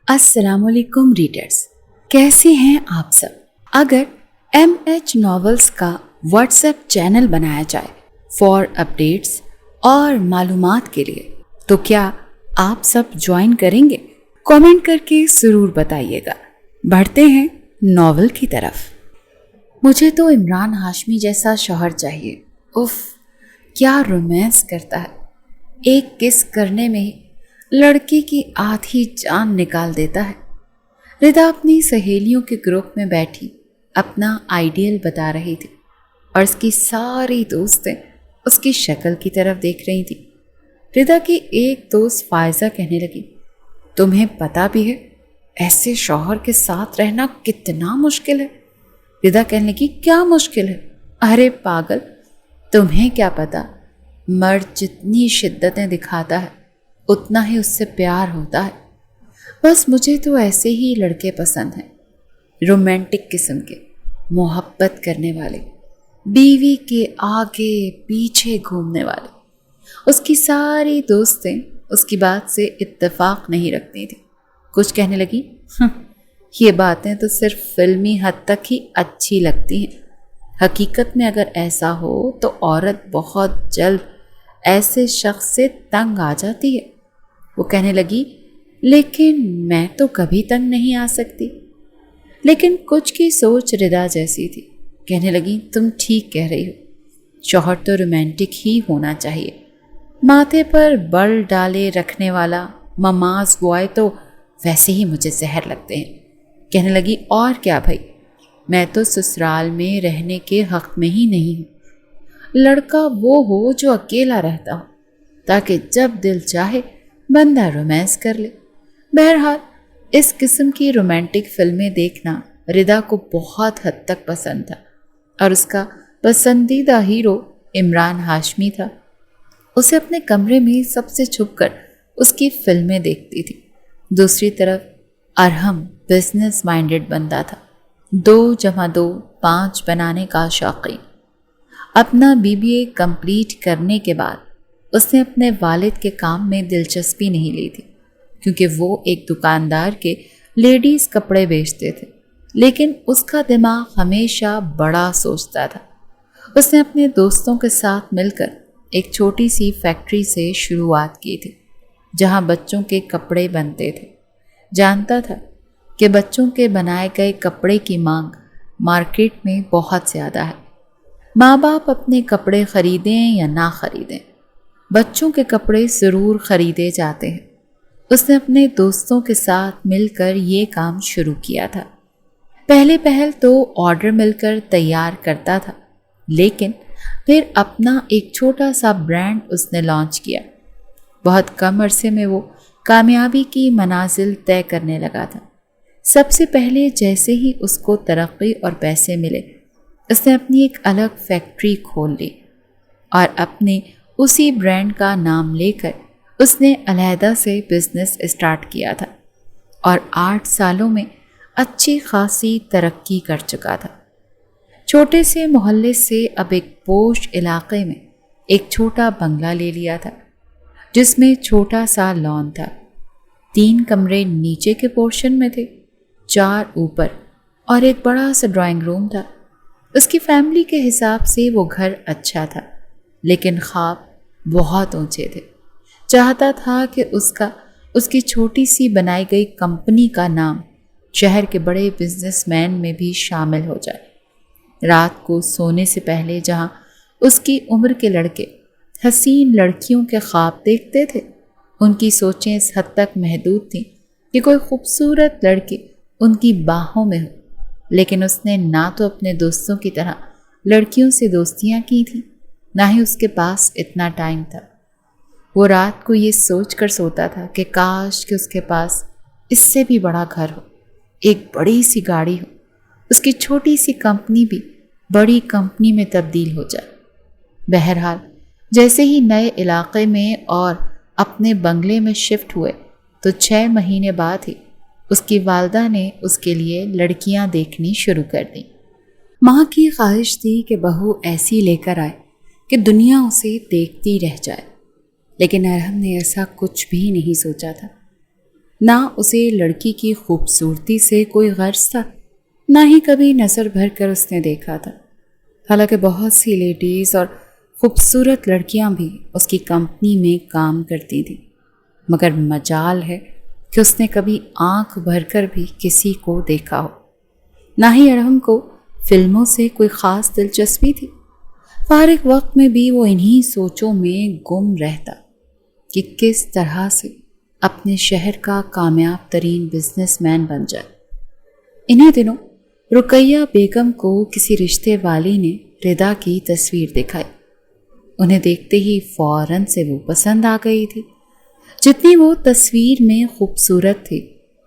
السلام علیکم ریڈرز، کیسے ہیں آپ سب؟ اگر MH ناولز کا واٹس ایپ چینل بنایا جائے فار اپڈیٹس اور معلومات کے لیے تو کیا آپ سب جوائن کریں گے؟ کامنٹ کر کے ضرور بتائیے گا۔ بڑھتے ہیں ناول کی طرف۔ مجھے تو عمران ہاشمی جیسا شوہر چاہیے۔ اف، کیا رومانس کرتا ہے، ایک کس کرنے میں ہی لڑکی کی آدھی جان نکال دیتا ہے۔ ردا اپنی سہیلیوں کے گروپ میں بیٹھی اپنا آئیڈیل بتا رہی تھی اور اس کی ساری دوستیں اس کی شکل کی طرف دیکھ رہی تھی۔ ردا کی ایک دوست فائزہ کہنے لگی، تمہیں پتہ بھی ہے ایسے شوہر کے ساتھ رہنا کتنا مشکل ہے؟ ردا کہنے لگی، کیا مشکل ہے؟ ارے پاگل، تمہیں کیا پتا، مرد جتنی شدتیں دکھاتا ہے اتنا ہی اس سے پیار ہوتا ہے۔ بس مجھے تو ایسے ہی لڑکے پسند ہیں، رومانٹک قسم کے، محبت کرنے والے، بیوی کے آگے پیچھے گھومنے والے۔ اس کی ساری دوستیں اس کی بات سے اتفاق نہیں رکھتی تھیں۔ کچھ کہنے لگی، یہ باتیں تو صرف فلمی حد تک ہی اچھی لگتی ہیں، حقیقت میں اگر ایسا ہو تو عورت بہت جلد ایسے شخص سے تنگ آ جاتی ہے۔ وہ کہنے لگی، لیکن میں تو کبھی تنگ نہیں آ سکتی۔ لیکن کچھ کی سوچ ردا جیسی تھی، کہنے لگی، تم ٹھیک کہہ رہی ہو، شوہر تو رومانٹک ہی ہونا چاہیے۔ ماتھے پر بل ڈالے رکھنے والا مماز بوائے تو ویسے ہی مجھے زہر لگتے ہیں۔ کہنے لگی، اور کیا بھائی، میں تو سسرال میں رہنے کے حق میں ہی نہیں ہوں۔ لڑکا وہ ہو جو اکیلا رہتا ہو تاکہ جب دل چاہے بندہ رومانس کر لے۔ بہرحال اس قسم کی رومانٹک فلمیں دیکھنا ردا کو بہت حد تک پسند تھا اور اس کا پسندیدہ ہیرو عمران ہاشمی تھا۔ اسے اپنے کمرے میں سب سے چھپ کر اس کی فلمیں دیکھتی تھی۔ دوسری طرف ارحم بزنس مائنڈڈ بندہ تھا، 2+2=5 بنانے کا شوقین۔ اپنا BBA کمپلیٹ کرنے کے بعد اس نے اپنے والد کے کام میں دلچسپی نہیں لی تھی، کیونکہ وہ ایک دکاندار کے لیڈیز کپڑے بیچتے تھے، لیکن اس کا دماغ ہمیشہ بڑا سوچتا تھا۔ اس نے اپنے دوستوں کے ساتھ مل کر ایک چھوٹی سی فیکٹری سے شروعات کی تھی، جہاں بچوں کے کپڑے بنتے تھے۔ جانتا تھا کہ بچوں کے بنائے گئے کپڑے کی مانگ مارکیٹ میں بہت زیادہ ہے۔ ماں باپ اپنے کپڑے خریدیں یا نہ خریدیں، بچوں کے کپڑے ضرور خریدے جاتے ہیں۔ اس نے اپنے دوستوں کے ساتھ مل کر یہ کام شروع کیا تھا۔ پہل تو آرڈر مل کر تیار کرتا تھا، لیکن پھر اپنا ایک چھوٹا سا برانڈ اس نے لانچ کیا۔ بہت کم عرصے میں وہ کامیابی کی منازل طے کرنے لگا تھا۔ سب سے پہلے جیسے ہی اس کو ترقی اور پیسے ملے، اس نے اپنی ایک الگ فیکٹری کھول لی اور اپنے اسی برانڈ کا نام لے کر اس نے علیحدہ سے بزنس اسٹارٹ کیا تھا اور 8 سالوں میں اچھی خاصی ترقی کر چکا تھا۔ چھوٹے سے محلے سے اب ایک پوش علاقے میں ایک چھوٹا بنگلہ لے لیا تھا، جس میں چھوٹا سا لان تھا۔ 3 کمرے نیچے کے پورشن میں تھے، 4 اوپر، اور ایک بڑا سا ڈرائنگ روم تھا۔ اس کی فیملی کے حساب سے وہ گھر اچھا تھا، لیکن خواب بہت اونچے تھے۔ چاہتا تھا کہ اس کی چھوٹی سی بنائی گئی کمپنی کا نام شہر کے بڑے بزنس مین میں بھی شامل ہو جائے۔ رات کو سونے سے پہلے جہاں اس کی عمر کے لڑکے حسین لڑکیوں کے خواب دیکھتے تھے، ان کی سوچیں اس حد تک محدود تھیں کہ کوئی خوبصورت لڑکی ان کی باہوں میں ہو۔ لیکن اس نے نہ تو اپنے دوستوں کی طرح لڑکیوں سے دوستیاں کی تھیں، نہ ہی اس کے پاس اتنا ٹائم تھا۔ وہ رات کو یہ سوچ کر سوتا تھا کہ کاش کہ اس کے پاس اس سے بھی بڑا گھر ہو، ایک بڑی سی گاڑی ہو، اس کی چھوٹی سی کمپنی بھی بڑی کمپنی میں تبدیل ہو جائے۔ بہرحال جیسے ہی نئے علاقے میں اور اپنے بنگلے میں شفٹ ہوئے تو 6 مہینے بعد ہی اس کی والدہ نے اس کے لیے لڑکیاں دیکھنی شروع کر دیں۔ ماں کی خواہش تھی کہ بہو ایسی لے کر آئے کہ دنیا اسے دیکھتی رہ جائے، لیکن ارحم نے ایسا کچھ بھی نہیں سوچا تھا۔ نہ اسے لڑکی کی خوبصورتی سے کوئی غرض تھا، نہ ہی کبھی نظر بھر کر اس نے دیکھا تھا۔ حالانکہ بہت سی لیڈیز اور خوبصورت لڑکیاں بھی اس کی کمپنی میں کام کرتی تھیں، مگر مجال ہے کہ اس نے کبھی آنکھ بھر کر بھی کسی کو دیکھا ہو۔ نہ ہی ارحم کو فلموں سے کوئی خاص دلچسپی تھی۔ فارغ وقت میں بھی وہ انہی سوچوں میں گم رہتا کہ کس طرح سے اپنے شہر کا کامیاب ترین بزنس مین بن جائے۔ انہی دنوں رقیہ بیگم کو کسی رشتے والی نے ردا کی تصویر دکھائی۔ انہیں دیکھتے ہی فوراً سے وہ پسند آ گئی تھی۔ جتنی وہ تصویر میں خوبصورت تھی،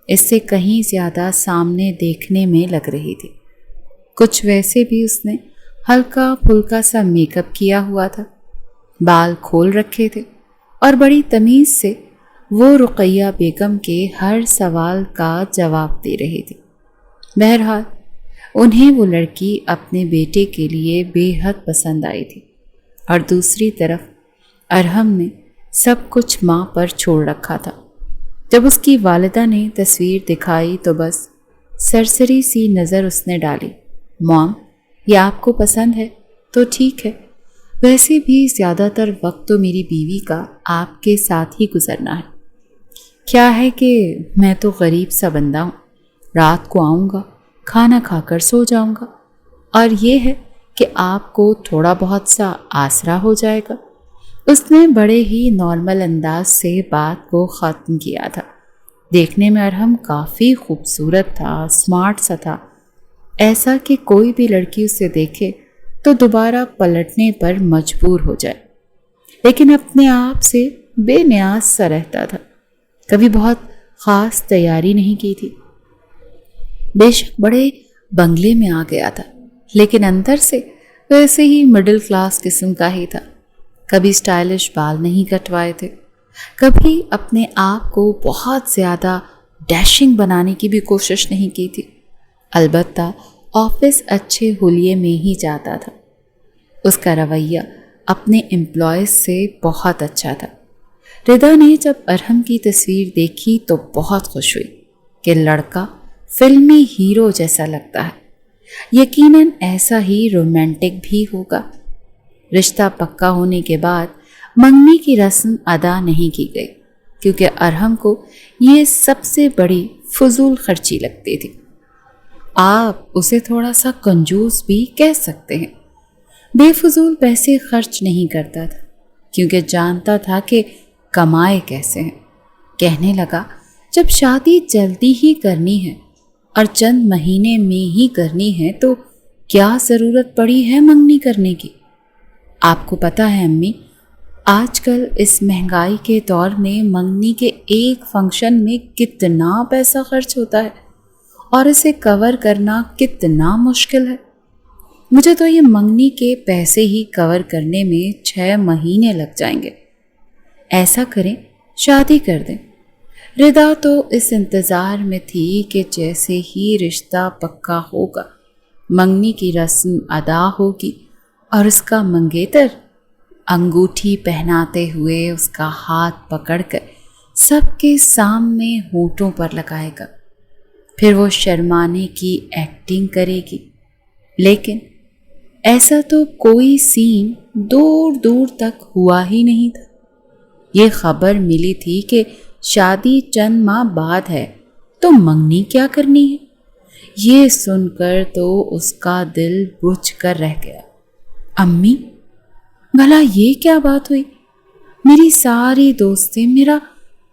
اس سے کہیں زیادہ سامنے دیکھنے میں لگ رہی تھی۔ کچھ ویسے بھی اس نے ہلکا پھلکا سا میک اپ کیا ہوا تھا، بال کھول رکھے تھے اور بڑی تمیز سے وہ رقیہ بیگم کے ہر سوال کا جواب دے رہی تھی۔ بہرحال انہیں وہ لڑکی اپنے بیٹے کے لیے بے حد پسند آئی تھی، اور دوسری طرف ارحم نے سب کچھ ماں پر چھوڑ رکھا تھا۔ جب اس کی والدہ نے تصویر دکھائی تو بس سرسری سی نظر اس نے ڈالی۔ مام، یہ آپ کو پسند ہے تو ٹھیک ہے، ویسے بھی زیادہ تر وقت تو میری بیوی کا آپ کے ساتھ ہی گزرنا ہے۔ کیا ہے کہ میں تو غریب سا بندہ ہوں، رات کو آؤں گا، کھانا کھا کر سو جاؤں گا، اور یہ ہے کہ آپ کو تھوڑا بہت سا آسرا ہو جائے گا۔ اس نے بڑے ہی نارمل انداز سے بات کو ختم کیا تھا۔ دیکھنے میں ارحم کافی خوبصورت تھا، اسمارٹ سا تھا، ایسا کہ کوئی بھی لڑکی اسے دیکھے تو دوبارہ پلٹنے پر مجبور ہو جائے، لیکن اپنے آپ سے بے نیاز سا رہتا تھا، کبھی بہت خاص تیاری نہیں کی تھی۔ بے شک بڑے بنگلے میں آ گیا تھا، لیکن اندر سے ویسے ہی مڈل کلاس قسم کا ہی تھا۔ کبھی سٹائلش بال نہیں کٹوائے تھے، کبھی اپنے آپ کو بہت زیادہ ڈیشنگ بنانے کی بھی کوشش نہیں کی تھی۔ البتہ آفس اچھے حلیے میں ہی جاتا تھا۔ اس کا رویہ اپنے امپلائیز سے بہت اچھا تھا۔ ردا نے جب ارحم کی تصویر دیکھی تو بہت خوش ہوئی کہ لڑکا فلمی ہیرو جیسا لگتا ہے، یقیناً ایسا ہی رومانٹک بھی ہوگا۔ رشتہ پکا ہونے کے بعد منگنی کی رسم ادا نہیں کی گئی، کیونکہ ارحم کو یہ سب سے بڑی فضول خرچی لگتی تھی۔ آپ اسے تھوڑا سا کنجوس بھی کہہ سکتے ہیں۔ بے فضول پیسے خرچ نہیں کرتا تھا، کیونکہ جانتا تھا کہ کمائے کیسے ہیں۔ کہنے لگا، جب شادی جلدی ہی کرنی ہے اور چند مہینے میں ہی کرنی ہے تو کیا ضرورت پڑی ہے منگنی کرنے کی؟ آپ کو پتہ ہے امی، آج کل اس مہنگائی کے دور میں منگنی کے ایک فنکشن میں کتنا پیسہ خرچ ہوتا ہے اور اسے کور کرنا کتنا مشکل ہے۔ مجھے تو یہ منگنی کے پیسے ہی کور کرنے میں 6 مہینے لگ جائیں گے۔ ایسا کریں، شادی کر دیں۔ ردا تو اس انتظار میں تھی کہ جیسے ہی رشتہ پکا ہوگا، منگنی کی رسم ادا ہوگی اور اس کا منگیتر انگوٹھی پہناتے ہوئے اس کا ہاتھ پکڑ کر سب کے سامنے ہونٹوں پر لگائے گا، پھر وہ شرمانے کی ایکٹنگ کرے گی۔ لیکن ایسا تو کوئی سین دور دور تک ہوا ہی نہیں تھا۔ یہ خبر ملی تھی کہ شادی چند ماہ بعد ہے تو منگنی کیا کرنی ہے۔ یہ سن کر تو اس کا دل بجھ کر رہ گیا۔ امی، بھلا یہ کیا بات ہوئی؟ میری ساری دوستیں میرا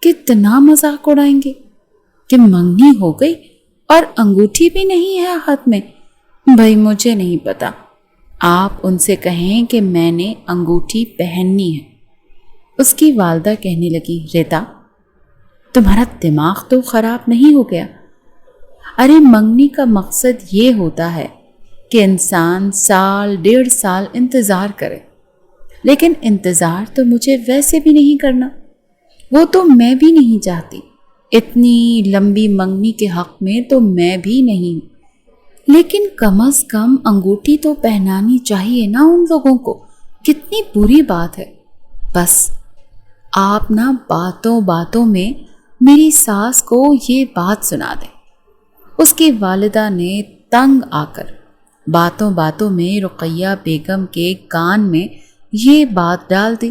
کتنا مذاق اڑائیں گے کہ منگنی ہو گئی اور انگوٹھی بھی نہیں ہے ہاتھ میں۔ بھائی مجھے نہیں پتا، آپ ان سے کہیں کہ میں نے انگوٹھی پہننی ہے۔ اس کی والدہ کہنے لگی، ردا، تمہارا دماغ تو خراب نہیں ہو گیا؟ ارے منگنی کا مقصد یہ ہوتا ہے کہ انسان 1.5 سال انتظار کرے، لیکن انتظار تو مجھے ویسے بھی نہیں کرنا، وہ تو میں بھی نہیں چاہتی۔ اتنی لمبی منگنی کے حق میں تو میں بھی نہیں، لیکن کم از کم انگوٹھی تو پہنانی چاہیے نا ان لوگوں کو۔ کتنی بری بات ہے۔ بس آپ نا باتوں باتوں میں میری ساس کو یہ بات سنا دیں۔ اس کی والدہ نے تنگ آ کر باتوں باتوں میں رقیہ بیگم کے کان میں یہ بات ڈال دی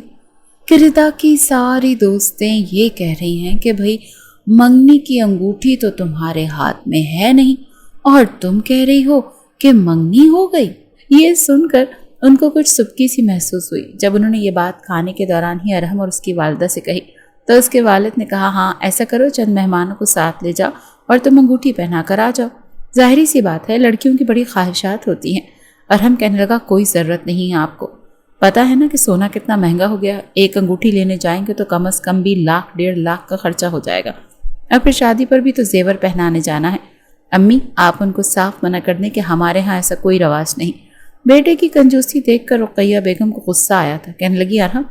کہ ردا کی ساری دوستیں یہ کہہ رہی ہیں کہ بھئی منگنی کی انگوٹھی تو تمہارے ہاتھ میں ہے نہیں، اور تم کہہ رہی ہو کہ منگنی ہو گئی۔ یہ سن کر ان کو کچھ سبکی سی محسوس ہوئی۔ جب انہوں نے یہ بات کھانے کے دوران ہی ارحم اور اس کی والدہ سے کہی تو اس کے والد نے کہا، ہاں ایسا کرو، چند مہمانوں کو ساتھ لے جاؤ اور تم انگوٹھی پہنا کر آ جاؤ۔ ظاہری سی بات ہے، لڑکیوں کی بڑی خواہشات ہوتی ہیں۔ ارحم کہنے لگا، کوئی ضرورت نہیں ہے آپ کو، پتہ ہے نا کہ سونا کتنا مہنگا ہو گیا، ایک انگوٹھی لینے جائیں گے تو کم از کم بھی 1,00,000 1.5 لاکھ کا خرچہ ہو جائے گا، اور پھر شادی پر بھی تو زیور پہنانے جانا ہے۔ امی آپ ان کو صاف منع کر دیں کہ ہمارے ہاں ایسا کوئی رواج نہیں۔ بیٹے کی کنجوسی دیکھ کر رقیہ بیگم کو غصہ آیا تھا۔ کہنے لگی، ارحم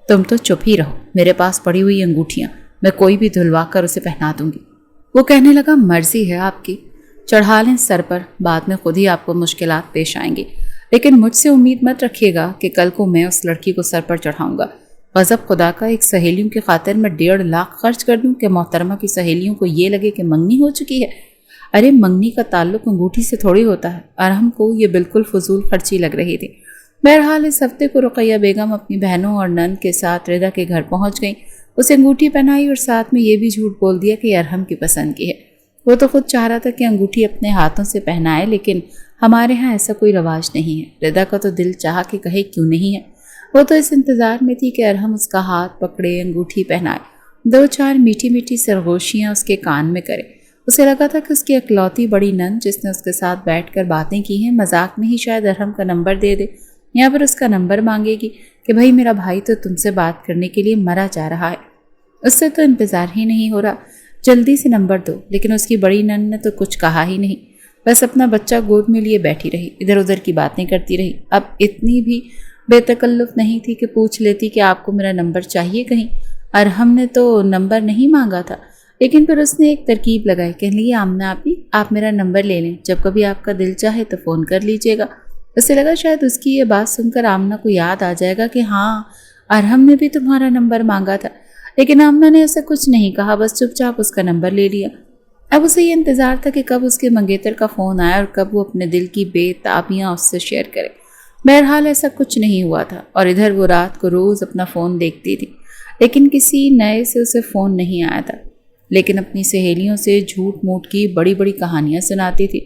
تم تو چپ ہی رہو، میرے پاس پڑی ہوئی انگوٹھیاں میں کوئی بھی دھلوا کر اسے پہنا دوں گی۔ وہ کہنے لگا، مرضی ہے آپ کی، چڑھا لیں سر پر، بعد میں خود ہی آپ کو مشکلات پیش آئیں گی، لیکن مجھ سے امید مت رکھیے گا کہ کل کو میں اس لڑکی کو سر پر چڑھاؤں گا۔ غضب خدا کا، ایک سہیلیوں کی خاطر میں 1.5 لاکھ خرچ کر دوں کہ محترمہ کی سہیلیوں کو یہ لگے کہ منگنی ہو چکی ہے؟ ارے منگنی کا تعلق انگوٹھی سے تھوڑی ہوتا ہے۔ ارحم کو یہ بالکل فضول خرچی لگ رہی تھی۔ بہرحال اس ہفتے کو رقیہ بیگم اپنی بہنوں اور نند کے ساتھ ردا کے گھر پہنچ گئیں۔ اسے انگوٹھی پہنائی اور ساتھ میں یہ بھی جھوٹ بول دیا کہ ارحم کی پسند کی ہے۔ وہ تو خود چاہ رہا تھا کہ انگوٹھی اپنے ہاتھوں سے پہنائے، لیکن ہمارے ہاں ایسا کوئی رواج نہیں ہے۔ ردا کا تو دل چاہا کہ کہے کیوں نہیں ہے۔ وہ تو اس انتظار میں تھی کہ ارحم اس کا ہاتھ پکڑے، انگوٹھی پہنائے، 2-4 میٹھی میٹھی سرگوشیاں اس کے کان میں کرے۔ اسے لگا تھا کہ اس کی اکلوتی بڑی نند جس نے اس کے ساتھ بیٹھ کر باتیں کی ہیں، مذاق میں ہی شاید ارحم کا نمبر دے دے، یا پھر اس کا نمبر مانگے گی کہ بھائی میرا بھائی تو تم سے بات کرنے کے لیے مرا جا رہا ہے، اس سے تو انتظار ہی نہیں ہو رہا، جلدی سے نمبر دو۔ لیکن اس کی بڑی نند نے تو کچھ کہا ہی نہیں، بس اپنا بچہ گود میں لیے بیٹھی رہی، ادھر ادھر کی باتیں کرتی رہی۔ اب اتنی بھی بے تکلف نہیں تھی کہ پوچھ لیتی کہ آپ کو میرا نمبر چاہیے کہیں۔ ارحم نے تو نمبر نہیں مانگا تھا، لیکن پھر اس نے ایک ترکیب لگائی۔ کہنے لگی، آمنہ آپی آپ میرا نمبر لے لیں، جب کبھی آپ کا دل چاہے تو فون کر لیجیے گا۔ اسے لگا شاید اس کی یہ بات سن کر آمنہ کو یاد آ جائے گا کہ ہاں ارحم نے بھی تمہارا نمبر مانگا تھا، لیکن آمنہ نے اسے کچھ نہیں کہا، بس چپ چاپ اس کا نمبر لے لیا۔ اب اسے یہ انتظار تھا کہ کب اس کے منگیتر کا فون آئے اور کب وہ اپنے دل کی بے تابیاں اس سے شیئر کرے۔ بہرحال ایسا کچھ نہیں ہوا تھا، اور ادھر وہ رات کو روز اپنا فون دیکھتی تھی، لیکن کسی نئے سے اسے فون نہیں آیا تھا، لیکن اپنی سہیلیوں سے جھوٹ موٹ کی بڑی بڑی کہانیاں سناتی تھی۔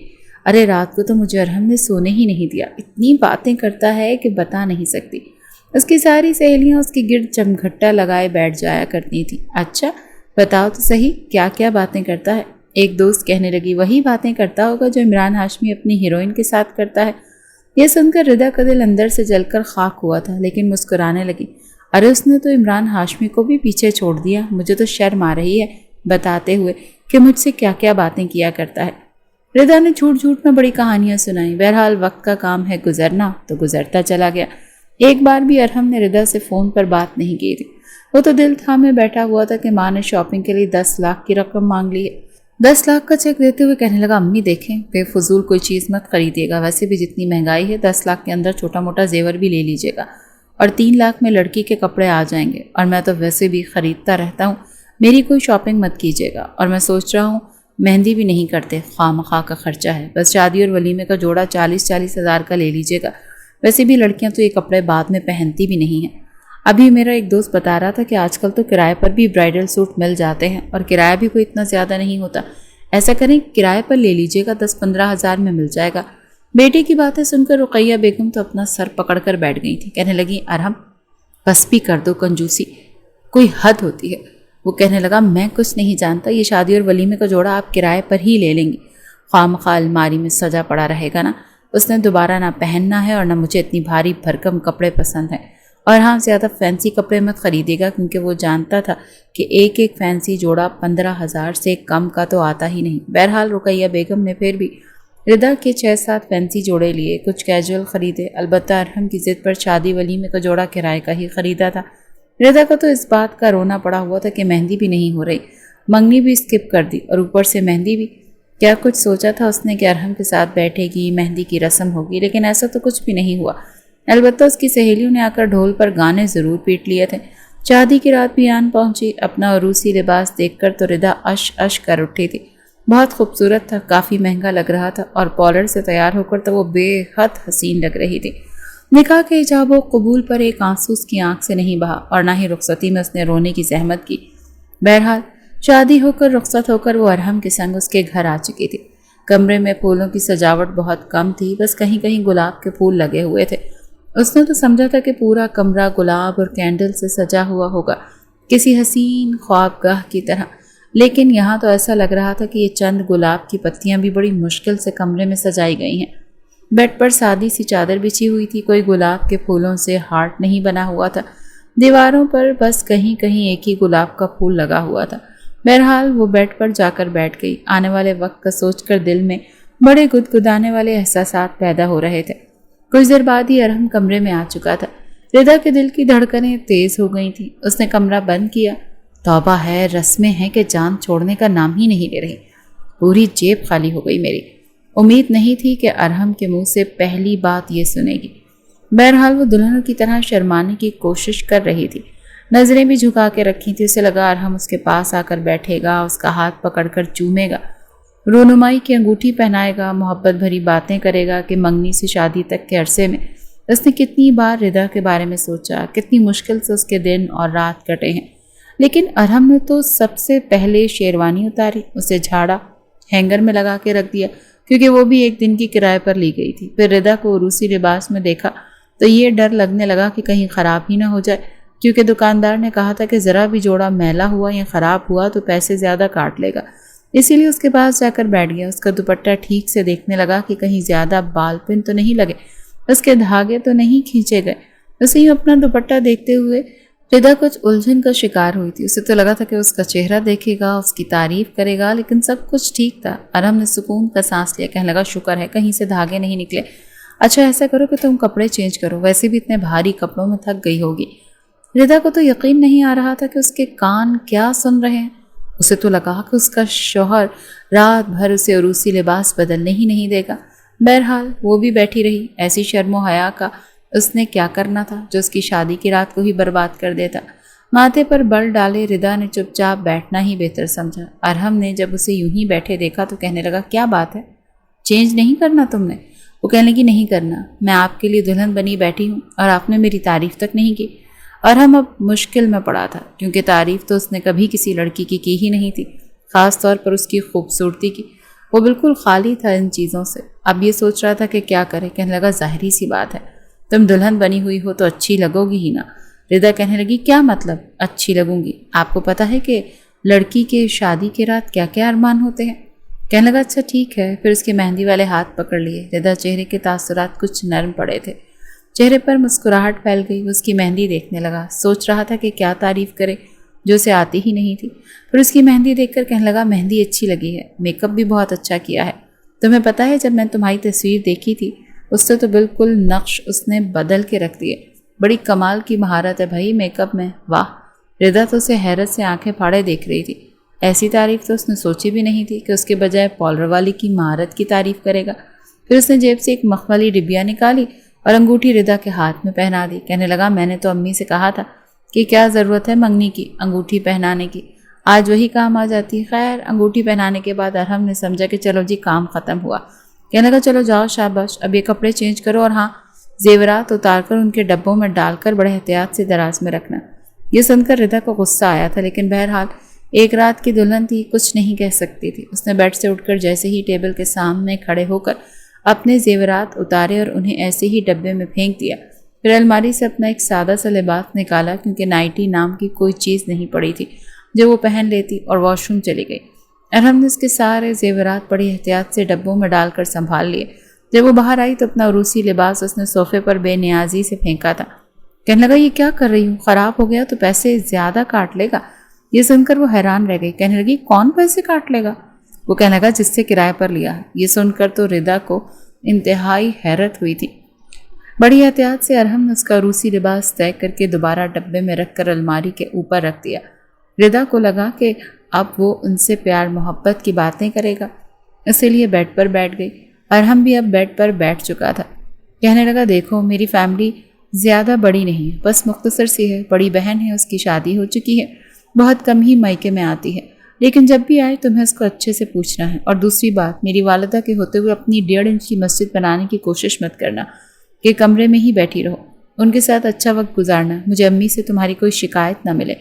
ارے رات کو تو مجھے ارحم نے سونے ہی نہیں دیا، اتنی باتیں کرتا ہے کہ بتا نہیں سکتی۔ اس کی ساری سہیلیاں اس کے گرد چمگھٹا لگائے بیٹھ جایا کرتی تھیں۔ اچھا بتاؤ تو صحیح کیا کیا باتیں کرتا ہے؟ ایک دوست کہنے لگی، وہی باتیں کرتا ہوگا جو عمران ہاشمی اپنی ہیروئن کے ساتھ کرتا ہے۔ یہ سن کر ردا کا دل اندر سے جل کر خاک ہوا تھا، لیکن مسکرانے لگی۔ ارے اس نے تو عمران ہاشمی کو بھی پیچھے چھوڑ دیا، مجھے تو شرم آ رہی ہے بتاتے ہوئے کہ مجھ سے کیا کیا باتیں کیا کرتا ہے۔ ردا نے جھوٹ جھوٹ میں بڑی کہانیاں سنائیں۔ بہرحال وقت کا کام ہے گزرنا، تو گزرتا چلا گیا۔ ایک بار بھی ارحم نے ردا سے فون پر بات نہیں کی تھی۔ وہ تو دل تھامے بیٹھا ہوا تھا کہ ماں نے شاپنگ کے لیے 10 لاکھ کی رقم مانگ لی ہے۔ 10 لاکھ کا چیک دیتے ہوئے کہنے لگا، امی دیکھیں بے فضول کوئی چیز مت خریدیے گا، ویسے بھی جتنی مہنگائی ہے 10 لاکھ کے اندر چھوٹا موٹا زیور بھی لے لیجیے گا، اور 3 لاکھ میں لڑکی کے کپڑے آ جائیں گے، اور میں تو ویسے بھی خریدتا رہتا ہوں، میری کوئی شاپنگ مت کیجیے گا۔ اور میں سوچ رہا ہوں مہندی بھی نہیں کرتے، خواہ مخواہ کا خرچہ ہے، بس شادی اور ولیمے کا جوڑا 40-40 ہزار کا لے لیجیے گا، ویسے بھی لڑکیاں تو یہ کپڑے بعد میں پہنتی بھی نہیں ہیں۔ ابھی میرا ایک دوست بتا رہا تھا کہ آج کل تو کرائے پر بھی برائڈل سوٹ مل جاتے ہیں، اور کرایہ بھی کوئی اتنا زیادہ نہیں ہوتا، ایسا کریں کرائے پر لے لیجیے گا، 10-15 ہزار میں مل جائے گا۔ بیٹے کی باتیں سن کر رقیہ بیگم تو اپنا سر پکڑ کر بیٹھ گئی تھی۔ کہنے لگی، ارحم بس بھی کر دو کنجوسی، کوئی حد ہوتی ہے۔ وہ کہنے لگا، میں کچھ نہیں جانتا، یہ شادی اور ولیمے کا جوڑا آپ کرائے پر ہی لے لیں گی، خواہ مخواہ الماری میں سجا پڑا رہے گا نا، اس نے دوبارہ نہ پہننا ہے، اور نہ مجھے اتنی بھاری بھرکم کپڑے پسند ہیں، اور ہاں زیادہ فینسی کپڑے مت خریدے گا، کیونکہ وہ جانتا تھا کہ ایک ایک فینسی جوڑا 15,000 سے کم کا تو آتا ہی نہیں۔ بہرحال رقیہ بیگم نے پھر بھی ردا کے 6-7 فینسی جوڑے لیے، کچھ کیجول خریدے، البتہ ارحم کی ضد پر شادی ولیمے کا جوڑا کرائے کا ہی خریدا تھا۔ ردا کو تو اس بات کا رونا پڑا ہوا تھا کہ مہندی بھی نہیں ہو رہی، منگنی بھی اسکپ کر دی، اور اوپر سے مہندی بھی۔ کیا کچھ سوچا تھا اس نے کہ ارحم کے ساتھ بیٹھے گی، مہندی کی رسم ہوگی، لیکن ایسا تو کچھ بھی نہیں ہوا۔ البتہ اس کی سہیلیوں نے آ کر ڈھول پر گانے ضرور پیٹ لیے تھے۔ شادی کی رات بھی آن پہنچی۔ اپنا عروسی لباس دیکھ کر تو ردا اش اش کر اٹھی تھی۔ بہت خوبصورت تھا، کافی مہنگا لگ رہا تھا، اور پارلر سے تیار ہو کر تو وہ بے حد حسین لگ رہی تھی۔ نکاح کے ایجاب و قبول پر ایک آنسو اس کی آنکھ سے نہیں بہا، اور نہ ہی رخصتی میں اس نے رونے کی زحمت کی۔ بہرحال شادی ہو کر رخصت ہو کر وہ ارحم کے سنگ اس کے گھر آ چکی تھی۔ کمرے میں پھولوں کی سجاوٹ بہت کم تھی، بس کہیں کہیں گلاب کے پھول لگے ہوئے تھے۔ اس نے تو سمجھا تھا کہ پورا کمرہ گلاب اور کینڈل سے سجا ہوا ہوگا، کسی حسین خوابگاہ کی طرح، لیکن یہاں تو ایسا لگ رہا تھا کہ یہ چند گلاب کی پتیاں بھی بڑی مشکل سے کمرے میں سجائی گئی ہیں۔ بیڈ پر سادی سی چادر بچھی ہوئی تھی، کوئی گلاب کے پھولوں سے ہارٹ نہیں بنا ہوا تھا، دیواروں پر بس کہیں کہیں ایک ہی گلاب کا پھول لگا ہوا تھا۔ بہرحال وہ بیڈ پر جا کر بیٹھ گئی۔ آنے والے وقت کا سوچ کر دل میں بڑے گدگدانے والے احساسات پیدا ہو رہے تھے۔ کچھ دیر بعد ہی ارحم کمرے میں آ چکا تھا۔ ردا کے دل کی دھڑکنیں تیز ہو گئی تھیں۔ اس نے کمرہ بند کیا۔ توبہ ہے، رسمیں ہیں کہ جان چھوڑنے کا نام ہی نہیں لے رہی۔ پوری جیب خالی ہو گئی میری۔ امید نہیں تھی کہ ارحم کے منہ سے پہلی بات یہ سنے گی۔ بہرحال وہ دلہنوں کی طرح شرمانے کی کوشش کر رہی تھی، نظریں بھی جھکا کے رکھی تھی۔ اسے لگا ارحم اس کے پاس آ کر بیٹھے گا، اس کا ہاتھ پکڑ کر چومے گا، رونمائی کی انگوٹھی پہنائے گا، محبت بھری باتیں کرے گا کہ منگنی سے شادی تک کے عرصے میں اس نے کتنی بار ردا کے بارے میں سوچا، کتنی مشکل سے اس کے دن اور رات کٹے ہیں۔ لیکن ارحم نے تو سب سے پہلے شیروانی اتاری، اسے جھاڑا، ہینگر میں لگا کے رکھ دیا، کیونکہ وہ بھی ایک دن کی کرائے پر لی گئی تھی۔ پھر ردا کو عروسی لباس میں دیکھا تو یہ ڈر لگنے لگا کہ کہیں خراب ہی نہ ہو جائے، کیونکہ دکاندار نے کہا تھا کہ ذرا بھی جوڑا میلا ہوا یا خراب ہوا تو پیسے زیادہ کاٹ لے گا۔ اسی لیے اس کے پاس جا کر بیٹھ گیا۔ اس کا دوپٹہ ٹھیک سے دیکھنے لگا کہ کہیں زیادہ بال پن تو نہیں لگے، اس کے دھاگے تو نہیں کھینچے گئے۔ اسے ہی اپنا دوپٹہ دیکھتے ہوئے ردا کچھ الجھن کا شکار ہوئی تھی۔ اسے تو لگا تھا کہ اس کا چہرہ دیکھے گا، اس کی تعریف کرے گا، لیکن سب کچھ ٹھیک تھا۔ ارحم نے سکون کا سانس لیا، کہنے لگا شکر ہے کہیں سے دھاگے نہیں نکلے۔ اچھا ایسا کرو کہ تم کپڑے چینج کرو، ویسے بھی اتنے بھاری کپڑوں میں تھک گئی ہوگی۔ ردا کو تو یقین نہیں آ رہا تھا کہ اس کے کان کیا سن رہے ہیں۔ اسے تو لگا کہ اس کا شوہر رات بھر اسے عروسی لباس بدلنے ہی نہیں دے گا۔ بہرحال وہ بھی بیٹھی رہی۔ ایسی شرم و حیا کا اس نے کیا کرنا تھا جو اس کی شادی کی رات کو ہی برباد کر دیتا۔ ماتھے پر بل ڈالے ردا نے چپ چاپ بیٹھنا ہی بہتر سمجھا۔ ارحم نے جب اسے یوں ہی بیٹھے دیکھا تو کہنے لگا کیا بات ہے، چینج نہیں کرنا تم نے؟ وہ کہنے لگی نہیں کرنا، میں آپ کے لیے دلہن بنی بیٹھی ہوں اور آپ نے میری تعریف تک نہیں کی۔ ارحم اب مشکل میں پڑا تھا، کیونکہ تعریف تو اس نے کبھی کسی لڑکی کی ہی نہیں تھی، خاص طور پر اس کی خوبصورتی کی۔ وہ بالکل خالی تھا ان چیزوں سے۔ اب یہ سوچ رہا تھا کہ کیا کرے۔ کہنے لگا ظاہری سی بات ہے، تم دلہن بنی ہوئی ہو تو اچھی لگو گی ہی نا۔ ردا کہنے لگی کیا مطلب اچھی لگوں گی؟ آپ کو پتہ ہے کہ لڑکی کے شادی کے رات کیا کیا ارمان ہوتے ہیں؟ کہنے لگا اچھا ٹھیک ہے۔ پھر اس کے مہندی والے ہاتھ پکڑ لیے۔ ردا چہرے کے تاثرات کچھ نرم پڑے تھے، چہرے پر مسکراہٹ پھیل گئی۔ اس کی مہندی دیکھنے لگا، سوچ رہا تھا کہ کیا تعریف کرے جو اسے آتی ہی نہیں تھی۔ پھر اس کی مہندی دیکھ کر کہنے لگا مہندی اچھی لگی ہے، میک اپ بھی بہت اچھا کیا ہے۔ تمہیں پتہ ہے جب میں تمہاری تصویر دیکھی تھی اس سے تو بالکل نقش اس نے بدل کے رکھ دیے۔ بڑی کمال کی مہارت ہے بھائی میک اپ میں، واہ۔ ردا تو اسے حیرت سے آنکھیں پھاڑے دیکھ رہی تھی۔ ایسی تعریف تو اس نے سوچی بھی نہیں تھی کہ اس کے بجائے پارلر والی کی مہارت کی تعریف کرے گا۔ پھر اس نے جیب سے ایک مخ والی ڈبیا نکالی اور انگوٹھی ردا کے ہاتھ میں پہنا دی۔ کہنے لگا میں نے تو امی سے کہا تھا کہ کیا ضرورت ہے منگنی کی انگوٹھی پہنانے کی، آج وہی کام آ جاتی۔ خیر انگوٹھی پہنانے کے بعد ارحم نے سمجھا کہ چلو جی کام ختم ہوا۔ کہنے لگا چلو جاؤ شاباش، اب یہ کپڑے چینج کرو اور ہاں زیورات اتار کر ان کے ڈبوں میں ڈال کر بڑے احتیاط سے دراز میں رکھنا۔ یہ سن کر ردا کو غصہ آیا تھا، لیکن بہرحال ایک رات کی دلہن تھی، کچھ نہیں کہہ سکتی تھی۔ اس نے بیڈ سے اٹھ کر جیسے ہی ٹیبل کے سامنے کھڑے ہو کر اپنے زیورات اتارے اور انہیں ایسے ہی ڈبے میں پھینک دیا۔ پھر الماری سے اپنا ایک سادہ سا لباس نکالا، کیونکہ نائٹی نام کی کوئی چیز نہیں پڑی تھی جو وہ پہن لیتی، اور واش روم چلی گئی۔ ارحم نے اس کے سارے زیورات بڑی احتیاط سے ڈبوں میں ڈال کر سنبھال لیے۔ جب وہ باہر آئی تو اپنا عروسی لباس اس نے صوفے پر بے نیازی سے پھینکا تھا۔ کہنے لگا یہ کیا کر رہی ہوں، خراب ہو گیا تو پیسے زیادہ کاٹ لے گا۔ یہ سن کر وہ حیران رہ گئی، کہنے لگی کون پیسے کاٹ لے گا؟ وہ کہنے لگا جس سے کرائے پر لیا ہے۔ یہ سن کر تو ردا کو انتہائی حیرت ہوئی تھی۔ بڑی احتیاط سے ارحم نے اس کا عروسی لباس طے کر کے دوبارہ ڈبے میں رکھ کر الماری کے اوپر رکھ دیا۔ ردا کو لگا کہ اب وہ ان سے پیار محبت کی باتیں کرے گا، اسی لیے بیڈ پر بیٹھ گئی۔ ارحم بھی اب بیڈ پر بیٹھ چکا تھا۔ کہنے لگا دیکھو میری فیملی زیادہ بڑی نہیں ہے، بس مختصر سی ہے۔ بڑی بہن ہے، اس کی شادی ہو چکی ہے، بہت کم ہی مائکے میں آتی ہے، لیکن جب بھی آئے تمہیں اس کو اچھے سے پوچھنا ہے۔ اور دوسری بات، میری والدہ کے ہوتے ہوئے اپنی 1.5 انچ کی مسجد بنانے کی کوشش مت کرنا کہ کمرے میں ہی بیٹھی رہو، ان کے ساتھ اچھا وقت گزارنا۔ مجھے امی سے تمہاری کوئی شکایت نہ ملے۔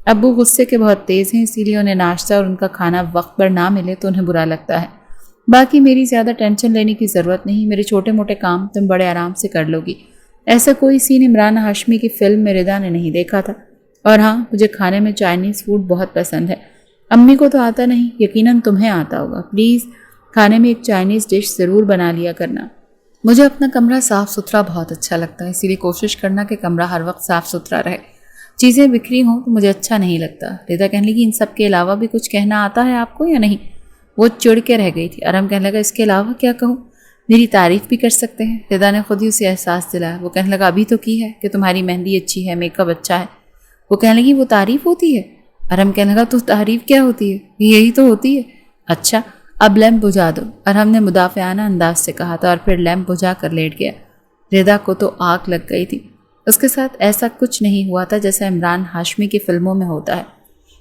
ابو غصے کے بہت تیز ہیں، اسی لیے انہیں ناشتہ اور ان کا کھانا وقت پر نہ ملے تو انہیں برا لگتا ہے۔ باقی میری زیادہ ٹینشن لینے کی ضرورت نہیں، میرے چھوٹے موٹے کام تم بڑے آرام سے کر لو گی۔ ایسا کوئی سین عمران ہاشمی کی فلم میں رضا نے نہیں دیکھا تھا۔ اور ہاں، مجھے کھانے میں چائنیز فوڈ بہت پسند ہے، امی کو تو آتا نہیں، یقیناً تمہیں آتا ہوگا۔ پلیز کھانے میں ایک چائنیز ڈش ضرور بنا لیا کرنا۔ مجھے اپنا کمرہ صاف ستھرا بہت اچھا لگتا ہے، اسی لیے کوشش کرنا کہ کمرہ ہر وقت صاف ستھرا رہے۔ چیزیں بکھری ہوں تو مجھے اچھا نہیں لگتا۔ رضا کہنے لگی ان سب کے علاوہ بھی کچھ کہنا آتا ہے آپ کو یا نہیں؟ وہ چڑ کے رہ گئی تھی۔ ارحم کہنے لگا اس کے علاوہ کیا کہوں؟ میری تعریف بھی کر سکتے ہیں۔ رضا نے خود ہی اسے احساس دلایا۔ وہ کہنے لگا ابھی تو کی ہے کہ تمہاری مہندی اچھی ہے، میک اپ اچھا ہے۔ وہ کہنے لگی وہ تعریف ہوتی ہے؟ ارحم کہنے لگا تو تعریف کیا ہوتی ہے؟ یہی تو ہوتی ہے۔ اچھا اب لیمپ بجھا دو، ارحم نے مدافعانہ انداز سے کہا تھا اور پھر لیمپ بجھا کر لیٹ گیا۔ رضا کو تو آگ لگ گئی تھی۔ اس کے ساتھ ایسا کچھ نہیں ہوا تھا جیسا عمران ہاشمی کی فلموں میں ہوتا ہے،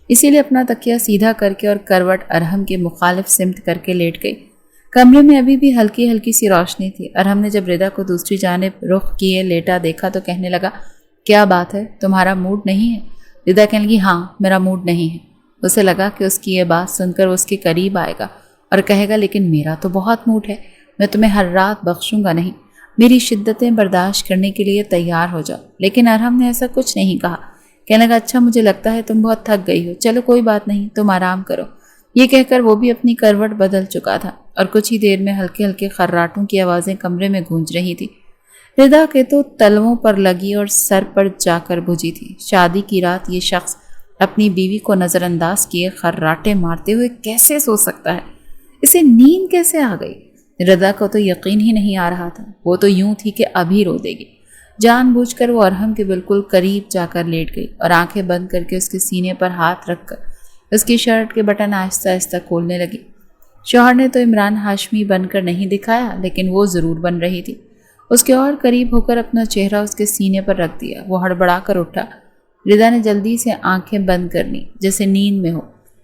اسی لیے اپنا تکیہ سیدھا کر کے اور کروٹ ارحم کے مخالف سمت کر کے لیٹ گئی۔ کمرے میں ابھی بھی ہلکی ہلکی سی روشنی تھی۔ ارحم نے جب رضا کو دوسری جانب رخ کیے لیٹا دیکھا تو کہنے لگا کیا بات ہے، تمہارا موڈ نہیں ہے؟ رضا کہنے لگی ہاں میرا موڈ نہیں ہے۔ اسے لگا کہ اس کی یہ بات سن کر وہ اس کے قریب آئے گا اور کہے گا لیکن میرا تو بہت موڈ ہے، میں تمہیں ہر رات بخشوں گا نہیں، میری شدتیں برداشت کرنے کے لیے تیار ہو جاؤ۔ لیکن ارحم نے ایسا کچھ نہیں کہا۔ کہنے لگا اچھا مجھے لگتا ہے تم بہت تھک گئی ہو، چلو کوئی بات نہیں تم آرام کرو۔ یہ کہہ کر وہ بھی اپنی کروٹ بدل چکا تھا اور کچھ ہی دیر میں ہلکے ہلکے خراٹوں کی آوازیں کمرے میں گونج رہی تھی۔ رضا کے تو تلووں پر لگی اور سر پر جا کر بجھی تھی۔ شادی کی رات یہ شخص اپنی بیوی کو نظر انداز کیے خراٹے مارتے ہوئے کیسے سو سکتا ہے؟ اسے نیند کیسے آ گئی؟ رضا کو تو یقین ہی نہیں آ رہا تھا۔ وہ تو یوں تھی کہ ابھی رو دے گی۔ جان بوجھ کر وہ ارحم کے بالکل قریب جا کر لیٹ گئی اور آنکھیں بند کر کے اس کے سینے پر ہاتھ رکھ کر اس کی شرٹ کے بٹن آہستہ آہستہ کھولنے لگی۔ شوہر نے تو عمران ہاشمی بن کر نہیں دکھایا، لیکن وہ ضرور بن رہی تھی۔ اس کے اور قریب ہو کر اپنا چہرہ اس کے سینے پر رکھ دیا۔ وہ ہڑبڑا کر اٹھا۔ رضا نے جلدی سے آنکھیں بند کر لیں جیسے نیند میں ہو۔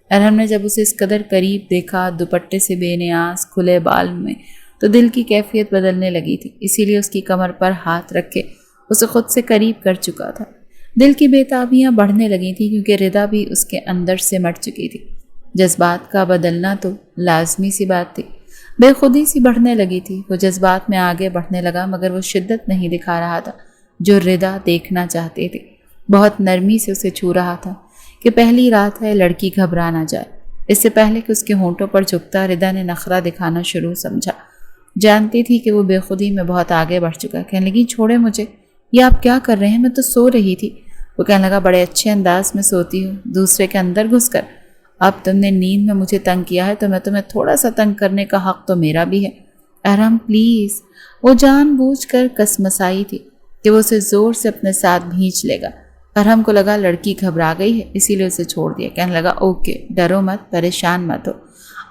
ارحم نے جب اسے اس قدر قریب دیکھا، دوپٹے سے بے نیاز کھلے بال میں، تو دل کی کیفیت بدلنے لگی تھی، اسی لیے اس کی کمر پر ہاتھ رکھ کے اسے خود سے قریب کر چکا تھا۔ دل کی بے تابیاں بڑھنے لگی تھیں کیونکہ رضا بھی اس کے اندر سے مٹ چکی تھی۔ جذبات کا بدلنا تو لازمی سی بات تھی۔ بے خودی سی بڑھنے لگی تھی۔ وہ جذبات میں آگے بڑھنے لگا مگر وہ شدت نہیں دکھا رہا تھا جو رضا دیکھنا چاہتے تھے۔ بہت نرمی سے اسے چھو رہا تھا کہ پہلی رات ہے، لڑکی گھبرا نہ جائے۔ اس سے پہلے کہ اس کے ہونٹوں پر جھکتا، رضا نے نخرہ دکھانا شروع سمجھا۔ جانتی تھی کہ وہ بے خودی میں بہت آگے بڑھ چکا۔ کہنے لگی چھوڑے مجھے، یہ آپ کیا کر رہے ہیں؟ میں تو سو رہی تھی۔ وہ کہنے لگا بڑے اچھے انداز میں سوتی ہوں، دوسرے کے اندر گھس کر۔ اب تم نے نیند میں مجھے تنگ کیا ہے تو میں تمہیں تھوڑا سا تنگ کرنے کا حق تو میرا بھی ہے۔ ارحم پلیز۔ وہ جان بوجھ کر کسمسائی تھی کہ وہ اسے زور سے اپنے ساتھ بھینچ لے گا۔ ارحم کو لگا لڑکی گھبرا گئی ہے، اسی لیے اسے چھوڑ دیا۔ کہنے لگا اوکے، ڈرو مت، پریشان مت ہو،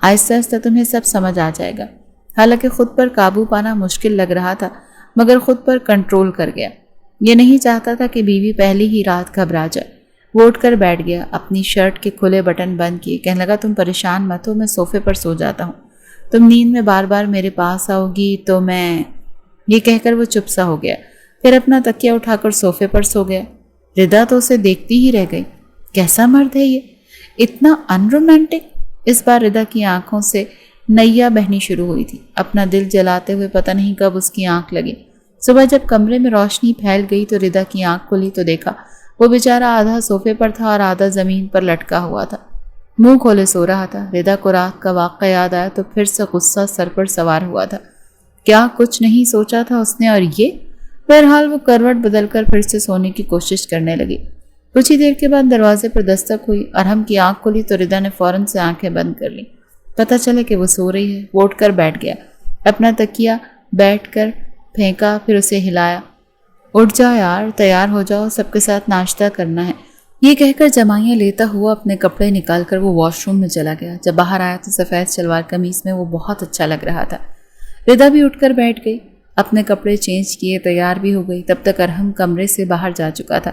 آہستہ آہستہ تمہیں سب سمجھ آ جائے گا۔ حالانکہ خود پر قابو پانا مشکل لگ رہا تھا مگر خود پر کنٹرول کر گیا۔ یہ نہیں چاہتا تھا کہ بیوی پہلی ہی رات گھبرا جائے۔ وہ اٹھ کر بیٹھ گیا، اپنی شرٹ کے کھلے بٹن بند کیے۔ کہنے لگا تم پریشان مت ہو، میں صوفے پر سو جاتا ہوں، تم نیند میں بار بار میرے پاس آؤ گی تو میں… یہ کہہ کر وہ چپ سا ہو گیا، پھر اپنا تکیہ اٹھا کر صوفے پر سو گیا۔ رضا تو اسے دیکھتی ہی رہ گئی۔ کیسا مرد ہے یہ، اتنا ان رومانٹک؟ اس بار رضا کی آنکھوں سے نیا بہنی شروع ہوئی تھی۔ اپنا دل جلاتے ہوئے پتہ نہیں کب اس کی آنکھ لگی۔ صبح جب کمرے میں روشنی پھیل گئی تو رضا کی آنکھ کھلی تو دیکھا وہ بیچارہ آدھا صوفے پر تھا اور آدھا زمین پر لٹکا ہوا تھا، منہ کھولے سو رہا تھا۔ رضا کو رات کا واقعہ یاد آیا تو پھر سے غصہ سر پر سوار ہوا تھا۔ کیا کچھ نہیں سوچا تھا اس نے؟ اور یہ… بہرحال وہ کروٹ بدل کر پھر سے سونے کی کوشش کرنے لگی۔ کچھ ہی دیر کے بعد دروازے پر دستک ہوئی۔ ارحم کی آنکھ کھلی تو رضا نے فوراً سے آنکھیں بند کر لیں۔ پتہ چلا کہ وہ سو رہی ہے۔ وہ اٹھ کر بیٹھ گیا، اپنا تکیہ بیٹھ کر پھینکا، پھر اسے ہلایا۔ اٹھ جاؤ یار، تیار ہو جاؤ، سب کے ساتھ ناشتہ کرنا ہے۔ یہ کہہ کر جمائیاں لیتا ہوا اپنے کپڑے نکال کر وہ واش روم میں چلا گیا۔ جب باہر آیا تو سفید شلوار قمیص میں وہ بہت اچھا لگ رہا تھا۔ رضا بھی اٹھ کر بیٹھ گئی۔ اپنے کپڑے چینج کیے تیار بھی ہو گئی، تب تک ارحم کمرے سے باہر جا چکا تھا۔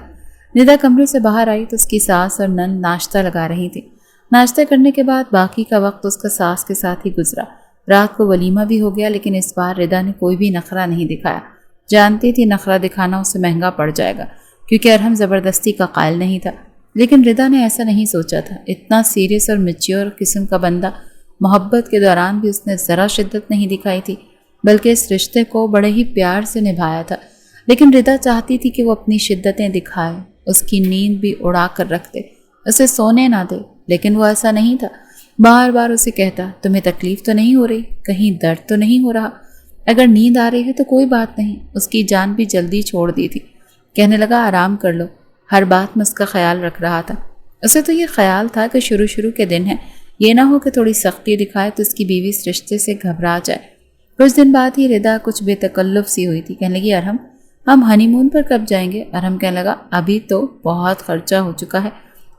ردا کمرے سے باہر آئی تو اس کی ساس اور نند ناشتہ لگا رہی تھی۔ ناشتہ کرنے کے بعد باقی کا وقت اس کا ساس کے ساتھ ہی گزرا۔ رات کو ولیمہ بھی ہو گیا، لیکن اس بار ردا نے کوئی بھی نخرہ نہیں دکھایا۔ جانتی تھی نخرہ دکھانا اسے مہنگا پڑ جائے گا، کیونکہ ارحم زبردستی کا قائل نہیں تھا، لیکن ردا نے ایسا نہیں سوچا تھا۔ اتنا سیریس اور میچیور قسم کا بندہ، محبت کے دوران بھی اس نے ذرا شدت نہیں دکھائی تھی، بلکہ اس رشتے کو بڑے ہی پیار سے نبھایا تھا۔ لیکن ردا چاہتی تھی کہ وہ اپنی شدتیں دکھائے، اس کی نیند بھی اڑا کر رکھ دے، اسے سونے نہ دے، لیکن وہ ایسا نہیں تھا۔ بار بار اسے کہتا، تمہیں تکلیف تو نہیں ہو رہی، کہیں درد تو نہیں ہو رہا، اگر نیند آ رہی ہے تو کوئی بات نہیں۔ اس کی جان بھی جلدی چھوڑ دی تھی، کہنے لگا آرام کر لو، ہر بات میں اس کا خیال رکھ رہا تھا۔ اسے تو یہ خیال تھا کہ شروع کے دن ہے، یہ نہ ہو کہ تھوڑی سختی دکھائے تو اس کی بیوی اس رشتے سے گھبرا جائے۔ کچھ دن بعد ہی ردا کچھ بے تکلف سی ہوئی تھی، کہنے لگی ارحم ہم ہنی مون پر کب جائیں گے؟ ارحم کہنے لگا ابھی تو بہت خرچہ ہو چکا ہے،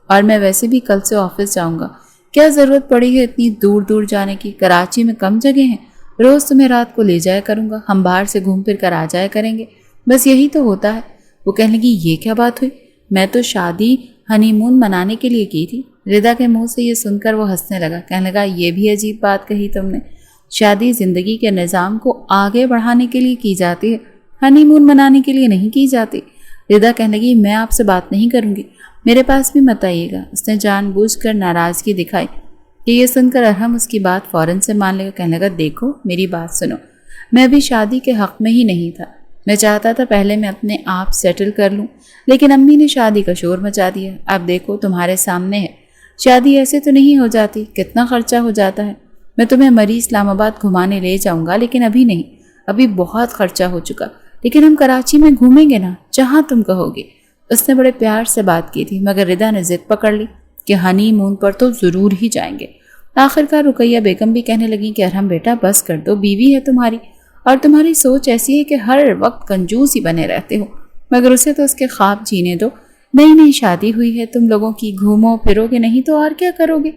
اور میں ویسے بھی کل سے آفس جاؤں گا، کیا ضرورت پڑی ہے اتنی دور دور جانے کی؟ کراچی میں کم جگہ ہیں، روز تمہیں رات کو لے جایا کروں گا، ہم باہر سے گھوم پھر کر آ جایا کریں گے، بس یہی تو ہوتا ہے۔ وہ کہنے لگی یہ کیا بات ہوئی؟ میں تو شادی ہنی مون منانے کے لیے کی تھی۔ ردا کے منہ سے یہ سن کر وہ ہنسنے لگا، کہنے لگا یہ بھی عجیب بات کہی تم نے، شادی زندگی کے نظام کو آگے بڑھانے کے لیے کی جاتی ہے، ہنی مون منانے کے لیے نہیں کی جاتی۔ ردا کہنے لگی میں آپ سے بات نہیں کروں گی، میرے پاس بھی مت آئیے گا۔ اس نے جان بوجھ کر ناراضگی دکھائی کہ یہ سن کر ارحم اس کی بات فوراً سے مان لے گا۔ کہنے لگا دیکھو میری بات سنو، میں ابھی شادی کے حق میں ہی نہیں تھا، میں چاہتا تھا پہلے میں اپنے آپ سیٹل کر لوں، لیکن امی نے شادی کا شور مچا دیا۔ اب دیکھو تمہارے سامنے ہے، شادی ایسے تو نہیں ہو جاتی، کتنا خرچہ ہو جاتا ہے۔ میں تمہیں مری اسلام آباد گھمانے لے جاؤں گا، لیکن ابھی نہیں، ابھی بہت خرچہ ہو چکا، لیکن ہم کراچی میں گھومیں گے نا، جہاں تم کہو گے۔ اس نے بڑے پیار سے بات کی تھی، مگر ردا نے ضد پکڑ لی کہ ہنی مون پر تو ضرور ہی جائیں گے۔ آخر کار رقیہ بیگم بھی کہنے لگی کہ ارحم بیٹا بس کر دو، بیوی ہے تمہاری، اور تمہاری سوچ ایسی ہے کہ ہر وقت کنجوس ہی بنے رہتے ہو، مگر اسے تو اس کے خواب جینے دو، نئی نئی شادی ہوئی ہے تم لوگوں کی، گھومو پھرو گے نہیں تو اور کیا کرو گے؟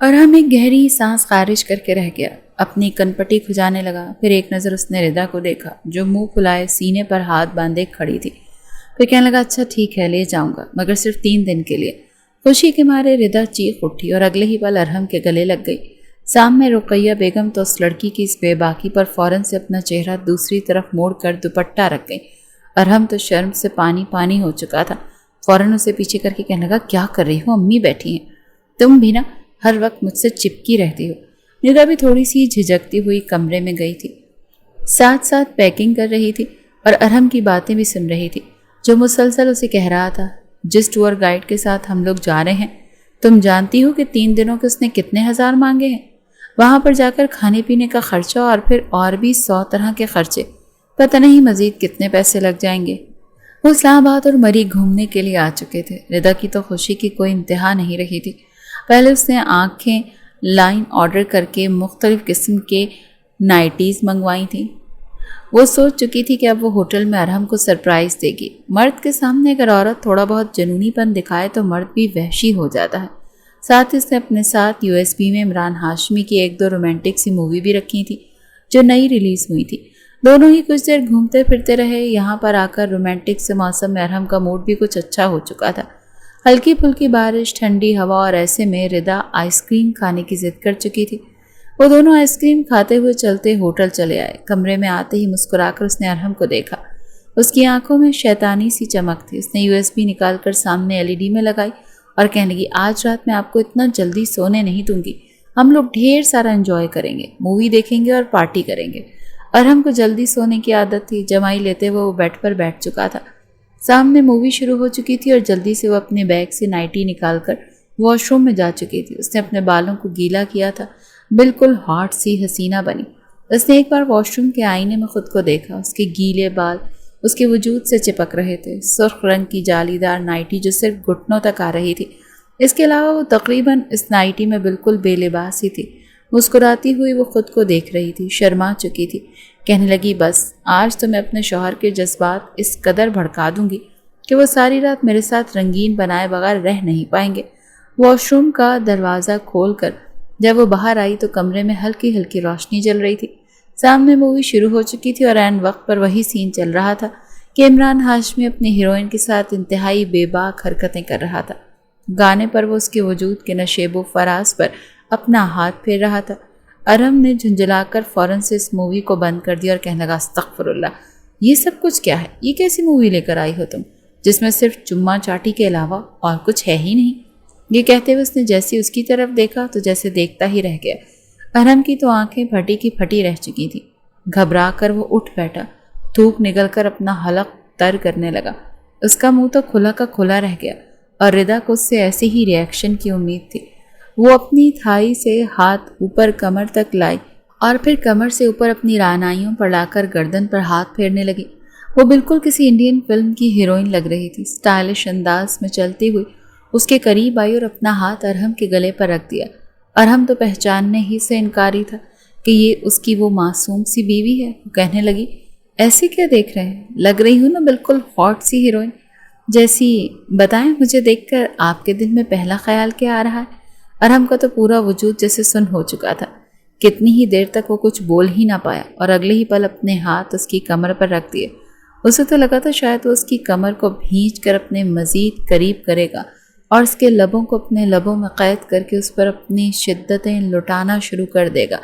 ارحم ایک گہری سانس خارج کر کے رہ گیا، اپنی کنپٹی کھجانے لگا، پھر ایک نظر اس نے ردا کو دیکھا جو منہ پھلائے سینے پر ہاتھ باندھے کھڑی تھی، پھر کہنے لگا اچھا ٹھیک ہے لے جاؤں گا، مگر صرف 3 دن کے لیے۔ خوشی کے مارے ردا چیخ اٹھی اور اگلے ہی پل ارحم کے گلے لگ گئی۔ سامنے رقیہ بیگم تو اس لڑکی کی اس بے باکی پر فوراً سے اپنا چہرہ دوسری طرف موڑ کر دوپٹہ رکھ گئی۔ ارحم تو شرم سے پانی پانی ہو چکا تھا، فوراً اسے پیچھے کر کے کہنے لگا کیا کر رہی ہو، امی بیٹھی ہیں، تم بھی نا ہر وقت مجھ سے چپکی رہتی ہو۔ ردا بھی تھوڑی سی جھجکتی ہوئی کمرے میں گئی تھی، ساتھ ساتھ پیکنگ کر رہی تھی اور ارحم کی باتیں بھی سن رہی تھی، جو مسلسل اسے کہہ رہا تھا جس ٹور گائیڈ کے ساتھ ہم لوگ جا رہے ہیں، تم جانتی ہو کہ 3 دنوں کے اس نے کتنے ہزار مانگے ہیں، وہاں پر جا کر کھانے پینے کا خرچہ اور پھر اور بھی 100 طرح کے خرچے، پتہ نہیں مزید کتنے پیسے لگ جائیں گے۔ وہ اسلام آباد اور مری گھومنے کے لیے آ چکے تھے۔ ردا کی تو خوشی کی کوئی انتہا نہیں رہی تھی۔ پہلے اس نے آنکھیں لائن آرڈر کر کے مختلف قسم کے نائٹیز منگوائی تھیں۔ وہ سوچ چکی تھی کہ اب وہ ہوٹل میں ارحم کو سرپرائز دے گی۔ مرد کے سامنے اگر عورت تھوڑا بہت جنونی پن دکھائے تو مرد بھی وحشی ہو جاتا ہے۔ ساتھ ہی اس نے اپنے ساتھ USB میں عمران ہاشمی کی 1-2 رومانٹک سی مووی بھی رکھی تھی جو نئی ریلیز ہوئی تھی۔ دونوں ہی کچھ دیر گھومتے پھرتے رہے۔ یہاں پر آ کر رومانٹک سے موسم میں ارحم کا موڈ بھی کچھ اچھا ہو چکا تھا۔ ہلکی پھلکی بارش، ٹھنڈی ہوا، اور ایسے میں ردا آئس کریم کھانے کی ضد کر چکی تھی۔ وہ دونوں آئس کریم کھاتے ہوئے چلتے ہوٹل چلے آئے۔ کمرے میں آتے ہی مسکرا کر اس نے ارحم کو دیکھا، اس کی آنکھوں میں شیطانی سی چمک تھی۔ اس نے USB نکال کر سامنے LED میں لگائی اور کہنے لگی آج رات میں آپ کو اتنا جلدی سونے نہیں دوں گی، ہم لوگ ڈھیر سارا انجوائے کریں گے، مووی دیکھیں گے اور پارٹی کریں گے۔ ارحم کو جلدی سونے کی عادت تھی، جمائی لیتے ہوئے وہ بیڈ پر بیٹھ چکا تھا۔ سامنے مووی شروع ہو چکی تھی اور جلدی سے وہ اپنے بیگ سے نائٹی نکال کر واش روم میں جا چکی تھی۔ اس نے اپنے بالوں کو گیلا کیا تھا، بالکل ہاٹ سی حسینہ بنی۔ اس نے ایک بار واش روم کے آئینے میں خود کو دیکھا، اس کے گیلے بال اس کے وجود سے چپک رہے تھے، سرخ رنگ کی جالی دار نائٹی جو صرف گھٹنوں تک آ رہی تھی۔ اس کے علاوہ وہ تقریباً اس نائٹی میں بالکل بے لباس ہی تھی۔ مسکراتی ہوئی وہ خود کو دیکھ رہی تھی، شرما چکی تھی۔ کہنے لگی بس آج تو میں اپنے شوہر کے جذبات اس قدر بھڑکا دوں گی کہ وہ ساری رات میرے ساتھ رنگین بنائے بغیر رہ نہیں پائیں گے۔ واش روم کا دروازہ کھول کر جب وہ باہر آئی تو کمرے میں ہلکی ہلکی روشنی جل رہی تھی۔ سامنے مووی شروع ہو چکی تھی اور عین وقت پر وہی سین چل رہا تھا کہ عمران ہاشمی اپنی ہیروئن کے ساتھ انتہائی بے باک حرکتیں کر رہا تھا۔ گانے پر وہ اس کے وجود کے نشیب و فراز پر اپنا ہاتھ پھیر رہا تھا۔ ارہم نے جھنجھلا کر فوراً سے اس مووی کو بند کر دیا اور کہنے لگا استغفر اللہ، یہ سب کچھ کیا ہے؟ یہ کیسی مووی لے کر آئی ہو تم جس میں صرف چما چاٹی کے علاوہ اور کچھ ہے ہی نہیں؟ یہ کہتے ہوئے اس نے جیسے اس کی طرف دیکھا تو جیسے دیکھتا ہی رہ گیا۔ ارہم کی تو آنکھیں پھٹی کی پھٹی رہ چکی تھی۔ گھبرا کر وہ اٹھ بیٹھا، تھوک نگل کر اپنا حلق تر کرنے لگا۔ اس کا منہ تو کھلا کا کھلا رہ گیا اور ردا کو اس سے ایسی ہی ری ایکشن کی امید تھی۔ وہ اپنی تھائی سے ہاتھ اوپر کمر تک لائی اور پھر کمر سے اوپر اپنی رعنائیوں پر لا کر گردن پر ہاتھ پھیرنے لگی۔ وہ بالکل کسی انڈین فلم کی ہیروئن لگ رہی تھی۔ سٹائلش انداز میں چلتی ہوئی اس کے قریب آئی اور اپنا ہاتھ ارہم کے گلے پر رکھ دیا۔ ارہم تو پہچاننے ہی سے انکاری تھا کہ یہ اس کی وہ معصوم سی بیوی ہے۔ وہ کہنے لگی ایسے کیا دیکھ رہے ہیں؟ لگ رہی ہوں نا بالکل ہاٹ سی ہیروئن جیسی۔ بتائیں مجھے دیکھ کر آپ کے دل میں پہلا خیال کیا آ رہا ہے؟ ارہم کا تو پورا وجود جیسے سن ہو چکا تھا۔ کتنی ہی دیر تک وہ کچھ بول ہی نہ پایا اور اگلے ہی پل اپنے ہاتھ اس کی کمر پر رکھ دیے۔ اسے تو لگا تھا شاید وہ اس کی کمر کو بھینچ کر اپنے مزید قریب کرے گا اور اس کے لبوں کو اپنے لبوں میں قید کر کے اس پر اپنی شدتیں لٹانا شروع کر دے گا،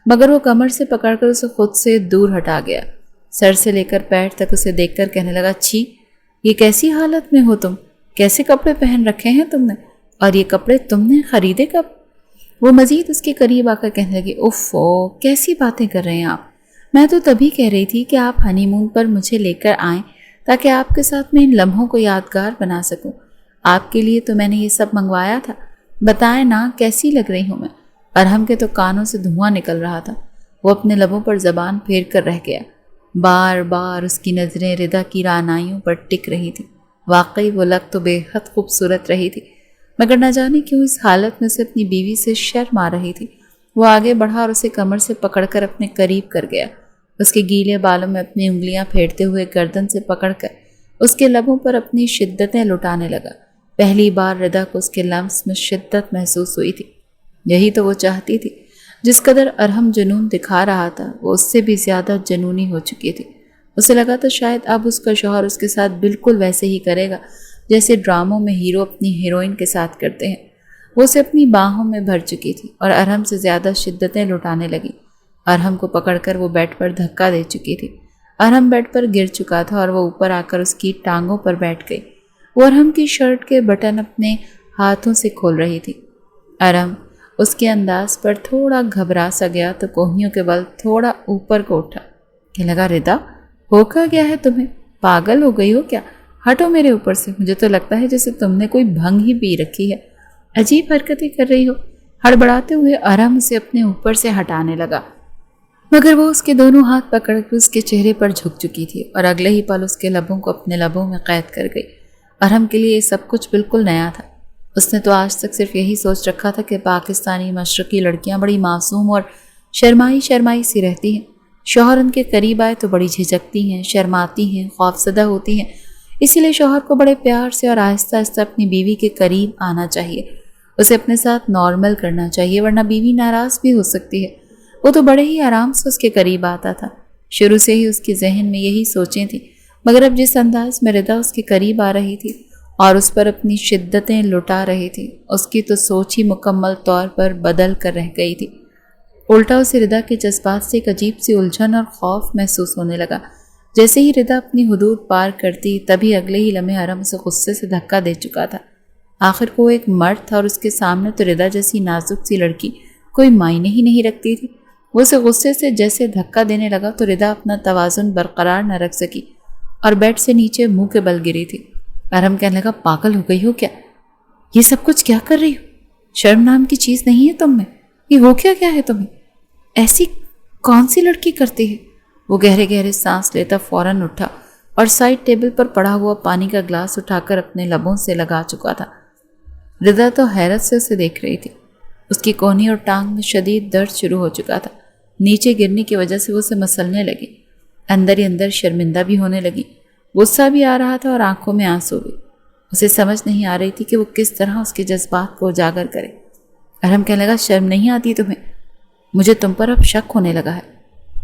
مگر وہ کمر سے پکڑ کر اسے خود سے دور ہٹا گیا۔ سر سے لے کر پیر تک اسے دیکھ کر کہنے لگا چھی، یہ کیسی حالت میں ہو تم؟ کیسے کپڑے پہن رکھے ہیں تم نے؟ اور یہ کپڑے تم نے خریدے کب؟ وہ مزید اس کے قریب آ کر کہنے لگی اوفو، کیسی باتیں کر رہے ہیں آپ؟ میں تو تبھی کہہ رہی تھی کہ آپ ہنی مون پر مجھے لے کر آئیں تاکہ آپ کے ساتھ میں ان لمحوں کو یادگار بنا سکوں۔ آپ کے لیے تو میں نے یہ سب منگوایا تھا۔ بتائیں نا کیسی لگ رہی ہوں میں؟ ارہم کے تو کانوں سے دھواں نکل رہا تھا۔ وہ اپنے لبوں پر زبان پھیر کر رہ گیا۔ بار بار اس کی نظریں ردا کی رعنائیوں پر ٹک رہی تھی۔ واقعی وہ لگ تو بے حد خوبصورت رہی تھی، مگر نہ جانے کیوں اس حالت میں سے اپنی بیوی سے شرم آ رہی تھی۔ وہ آگے بڑھا اور اسے کمر سے پکڑ کر اپنے قریب کر گیا۔ اس کے گیلے بالوں میں اپنی انگلیاں پھیرتے ہوئے گردن سے پکڑ کر اس کے لبوں پر اپنی شدتیں لٹانے لگا۔ پہلی بار ردا کو اس کے لمس میں شدت محسوس ہوئی تھی۔ یہی تو وہ چاہتی تھی۔ جس قدر ارہم جنون دکھا رہا تھا وہ اس سے بھی زیادہ جنونی ہو چکی تھی۔ اسے لگا تھا شاید اب اس کا شوہر اس کے ساتھ بالکل ویسے ہی کرے گا جیسے ڈراموں میں ہیرو اپنی ہیروئن کے ساتھ کرتے ہیں۔ وہ اسے اپنی باہوں میں بھر چکی تھی اور ارہم سے زیادہ شدتیں لٹانے لگی۔ ارہم کو پکڑ کر وہ بیڈ پر دھکا دے چکی تھی۔ ارہم بیڈ پر گر چکا تھا اور وہ اوپر آ کر اس کی ٹانگوں پر بیٹھ گئی۔ وہ ارہم کی شرٹ کے بٹن اپنے ہاتھوں سے کھول رہی تھی۔ ارہم اس کے انداز پر تھوڑا گھبرا سا گیا تو کوہنیوں کے بل تھوڑا اوپر کو اٹھا۔ کہنے لگا ردا، ہو کیا گیا ہے تمہیں؟ پاگل ہو گئی ہو کیا؟ ہٹو میرے اوپر سے، مجھے تو لگتا ہے جیسے تم نے کوئی بھنگ ہی پی رکھی ہے۔ عجیب حرکتیں کر رہی ہو۔ ہڑبڑاتے ہوئے ارہم اسے اپنے اوپر سے ہٹانے لگا، مگر وہ اس کے دونوں ہاتھ پکڑ کر اس کے چہرے پر جھک چکی تھی اور اگلے ہی پل اس کے لبوں کو اپنے لبوں میں قید کر گئی۔ ارہم کے لیے یہ سب کچھ بالکل نیا تھا۔ اس نے تو آج تک صرف یہی سوچ رکھا تھا کہ پاکستانی مشرقی لڑکیاں بڑی معصوم اور شرمائی سی رہتی ہیں۔ شوہر ان کے قریب آئے تو بڑی جھجکتی ہیں، شرماتی ہیں، خوفزدہ ہوتی ہیں۔ اسی لیے شوہر کو بڑے پیار سے اور آہستہ آہستہ اپنی بیوی کے قریب آنا چاہیے، اسے اپنے ساتھ نارمل کرنا چاہیے، ورنہ بیوی ناراض بھی ہو سکتی ہے۔ وہ تو بڑے ہی آرام سے اس کے قریب آتا تھا۔ شروع سے ہی اس کے ذہن میں یہی سوچیں تھیں، مگر اب جس انداز میں ردا اس کے قریب آ رہی تھی اور اس پر اپنی شدتیں لٹا رہی تھی، اس کی تو سوچ ہی مکمل طور پر بدل کر رہ گئی تھی۔ الٹا اسے ردا کے جذبات سے ایک عجیب سی الجھن اور خوف محسوس ہونے لگا۔ جیسے ہی ردا اپنی حدود پار کرتی تبھی اگلے ہی لمحے ارہم اسے غصے سے دھکا دے چکا تھا۔ آخر کو وہ ایک مرد تھا اور اس کے سامنے تو ردا جیسی نازک سی لڑکی کوئی معنی ہی نہیں رکھتی تھی۔ وہ اسے غصے سے جیسے دھکا دینے لگا تو ردا اپنا توازن برقرار نہ رکھ سکی اور بیڈ سے نیچے منہ کے بل گری تھی۔ ارہم کہنے لگا پاگل ہو گئی ہو کیا؟ یہ سب کچھ کیا کر رہی ہو؟ شرم نام کی چیز نہیں ہے تم میں؟ یہ ہو کیا ہے تمہیں؟ ایسی کون سی لڑکی کرتی ہے؟ وہ گہرے گہرے سانس لیتا فوراً اٹھا اور سائڈ ٹیبل پر پڑا ہوا پانی کا گلاس اٹھا کر اپنے لبوں سے لگا چکا تھا۔ ردا تو حیرت سے اسے دیکھ رہی تھی۔ اس کی کونھی اور ٹانگ میں شدید درد شروع ہو چکا تھا۔ نیچے گرنے کی وجہ سے وہ اسے مسلنے لگی، اندر ہی اندر شرمندہ بھی ہونے لگی، غصہ بھی آ رہا تھا اور آنکھوں میں آنسو بھی۔ اسے سمجھ نہیں آ رہی تھی کہ وہ کس طرح اس کے جذبات کو اجاگر کرے۔ ارہم کہنے لگا شرم نہیں آتی تمہیں؟ مجھے تم پر اب شک ہونے لگا ہے۔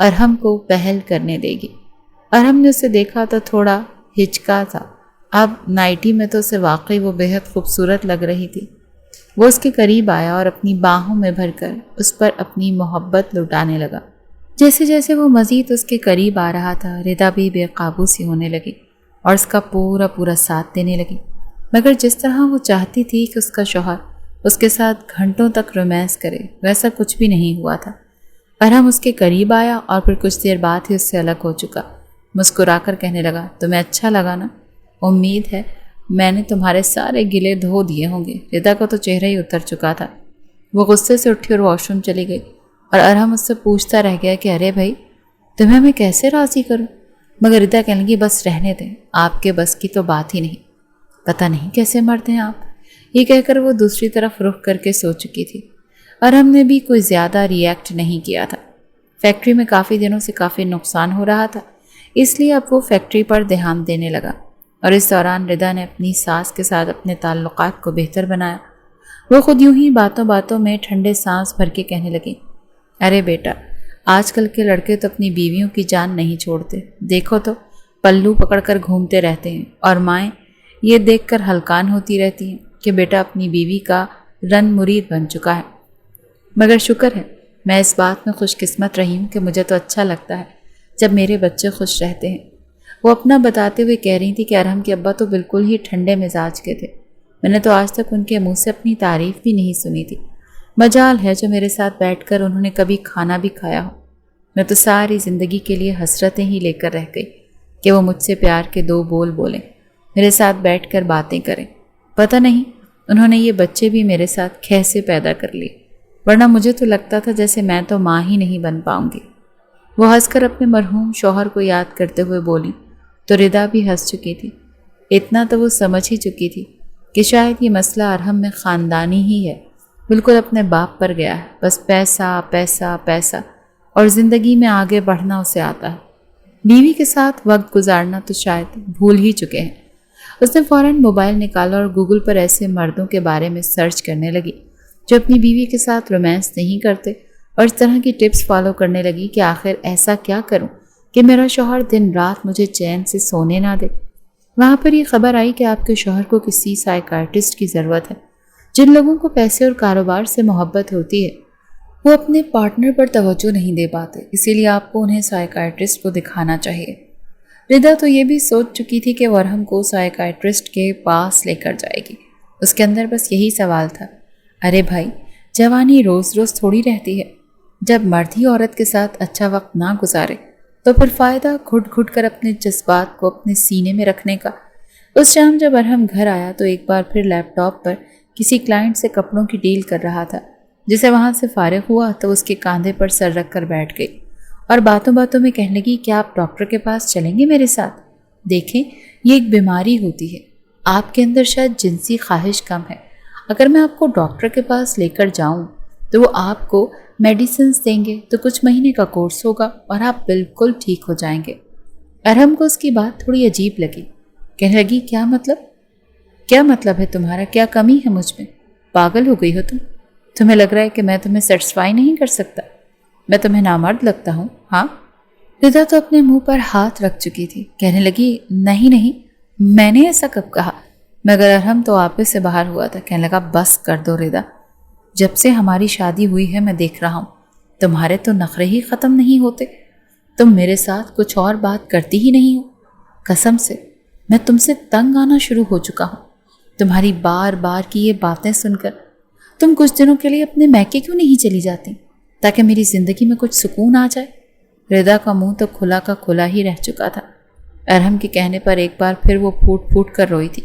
ارحم کو پہل کرنے دے گی۔ ارحم نے اسے دیکھا تو تھوڑا ہچکا تھا۔ اب نائٹی میں تو اسے واقعی وہ بہت خوبصورت لگ رہی تھی۔ وہ اس کے قریب آیا اور اپنی باہوں میں بھر کر اس پر اپنی محبت لٹانے لگا۔ جیسے جیسے وہ مزید اس کے قریب آ رہا تھا، ردا بھی بے قابو سی ہونے لگی اور اس کا پورا پورا ساتھ دینے لگی، مگر جس طرح وہ چاہتی تھی کہ اس کا شوہر اس کے ساتھ گھنٹوں تک رومانس کرے، ویسا کچھ بھی نہیں ہوا تھا۔ ارحم اس کے قریب آیا اور پھر کچھ دیر بعد ہی اس سے الگ ہو چکا۔ مسکرا کر کہنے لگا، تمہیں اچھا لگا نا؟ امید ہے میں نے تمہارے سارے گلے دھو دیے ہوں گے۔ ردا کا تو چہرہ ہی اتر چکا تھا۔ وہ غصے سے اٹھی اور واش روم چلی گئی اور ارحم اس سے پوچھتا رہ گیا کہ ارے بھائی تمہیں میں کیسے راضی کروں؟ مگر ردا کہنے لگی، بس رہنے دیں، آپ کے بس کی تو بات ہی نہیں، پتہ نہیں کیسے مرتے ہیں آپ۔ یہ کہہ کر وہ دوسری طرف رخ کر کے سو چکی تھی۔ ارحم نے بھی کوئی زیادہ ریئیکٹ نہیں کیا تھا۔ فیکٹری میں کافی دنوں سے کافی نقصان ہو رہا تھا، اس لیے اب وہ فیکٹری پر دھیان دینے لگا، اور اس دوران ردا نے اپنی ساس کے ساتھ اپنے تعلقات کو بہتر بنایا۔ وہ خود یوں ہی باتوں باتوں میں ٹھنڈے سانس بھر کے کہنے لگی، ارے بیٹا، آج کل کے لڑکے تو اپنی بیویوں کی جان نہیں چھوڑتے، دیکھو تو پلو پکڑ کر گھومتے رہتے ہیں، اور مائیں یہ دیکھ کر ہلکان ہوتی رہتی ہیں کہ بیٹا اپنی بیوی کا رن مرید بن چکا ہے۔ مگر شکر ہے میں اس بات میں خوش قسمت رہی ہوں کہ مجھے تو اچھا لگتا ہے جب میرے بچے خوش رہتے ہیں۔ وہ اپنا بتاتے ہوئے کہہ رہی تھی کہ ارحم کے ابا تو بالکل ہی ٹھنڈے مزاج کے تھے، میں نے تو آج تک ان کے منہ سے اپنی تعریف بھی نہیں سنی تھی۔ مجال ہے جو میرے ساتھ بیٹھ کر انہوں نے کبھی کھانا بھی کھایا ہو۔ میں تو ساری زندگی کے لیے حسرتیں ہی لے کر رہ گئی کہ وہ مجھ سے پیار کے 2 بول بولیں، میرے ساتھ بیٹھ کر باتیں کریں۔ پتہ نہیں انہوں نے یہ بچے بھی میرے ساتھ کیسے پیدا کر لیے، ورنہ مجھے تو لگتا تھا جیسے میں تو ماں ہی نہیں بن پاؤں گی۔ وہ ہنس کر اپنے مرحوم شوہر کو یاد کرتے ہوئے بولی تو ردا بھی ہنس چکی تھی۔ اتنا تو وہ سمجھ ہی چکی تھی کہ شاید یہ مسئلہ ارحم میں خاندانی ہی ہے، بالکل اپنے باپ پر گیا ہے، بس پیسہ پیسہ پیسہ، اور زندگی میں آگے بڑھنا اسے آتا ہے، بیوی کے ساتھ وقت گزارنا تو شاید بھول ہی چکے ہیں۔ اس نے فوراً موبائل نکالا اور گوگل پر ایسے مردوں کے بارے میں سرچ کرنے لگی جو اپنی بیوی کے ساتھ رومانس نہیں کرتے، اور اس طرح کی ٹپس فالو کرنے لگی کہ آخر ایسا کیا کروں کہ میرا شوہر دن رات مجھے چین سے سونے نہ دے۔ وہاں پر یہ خبر آئی کہ آپ کے شوہر کو کسی سائیکارٹسٹ کی ضرورت ہے۔ جن لوگوں کو پیسے اور کاروبار سے محبت ہوتی ہے وہ اپنے پارٹنر پر توجہ نہیں دے پاتے، اسی لیے آپ کو انہیں سائیکارٹسٹ کو دکھانا چاہیے۔ ردا تو یہ بھی سوچ چکی تھی کہ وہ ارحم کو سائیکارٹسٹ کے پاس لے کر جائے گی۔ اس کے اندر بس یہی سوال تھا، ارے بھائی جوانی روز روز تھوڑی رہتی ہے، جب مرد ہی عورت کے ساتھ اچھا وقت نہ گزارے تو پھر فائدہ گھٹ گھٹ کر اپنے جذبات کو اپنے سینے میں رکھنے کا۔ اس شام جب ارحم گھر آیا تو ایک بار پھر لیپ ٹاپ پر کسی کلائنٹ سے کپڑوں کی ڈیل کر رہا تھا۔ جسے وہاں سے فارغ ہوا تو اس کے کاندھے پر سر رکھ کر بیٹھ گئی اور باتوں باتوں میں کہنے لگی، کیا آپ ڈاکٹر کے پاس چلیں گے میرے ساتھ؟ دیکھیں یہ ایک بیماری ہوتی ہے، آپ کے اندر شاید جنسی خواہش کم ہے، اگر میں آپ کو ڈاکٹر کے پاس لے کر جاؤں تو وہ آپ کو میڈیسنز دیں گے، تو کچھ مہینے کا کورس ہوگا اور آپ بالکل ٹھیک ہو جائیں گے۔ ارحم کو اس کی بات تھوڑی عجیب لگی، کہنے لگی، کیا مطلب ہے تمہارا؟ کیا کمی ہے مجھ میں؟ پاگل ہو گئی ہو تمہیں لگ رہا ہے کہ میں تمہیں سیٹسفائی نہیں کر سکتا؟ میں تمہیں نامرد لگتا ہوں؟ ہاں؟ ردا تو اپنے منہ پر ہاتھ رکھ چکی تھی، کہنے لگی، نہیں میں نے ایسا کب کہا؟ مگر ارحم تو آپے سے باہر ہوا تھا، کہنے لگا، بس کر دو ردا، جب سے ہماری شادی ہوئی ہے میں دیکھ رہا ہوں تمہارے تو نخرے ہی ختم نہیں ہوتے، تم میرے ساتھ کچھ اور بات کرتی ہی نہیں ہو۔ قسم سے میں تم سے تنگ آنا شروع ہو چکا ہوں، تمہاری بار بار کی یہ باتیں سن کر۔ تم کچھ دنوں کے لیے اپنے میکے کیوں نہیں چلی جاتی تاکہ میری زندگی میں کچھ سکون آ جائے؟ ردا کا منہ تو کھلا کا کھلا ہی رہ چکا تھا۔ ارحم کے کہنے پر ایک بار پھر وہ پھوٹ پھوٹ کر روئی تھی،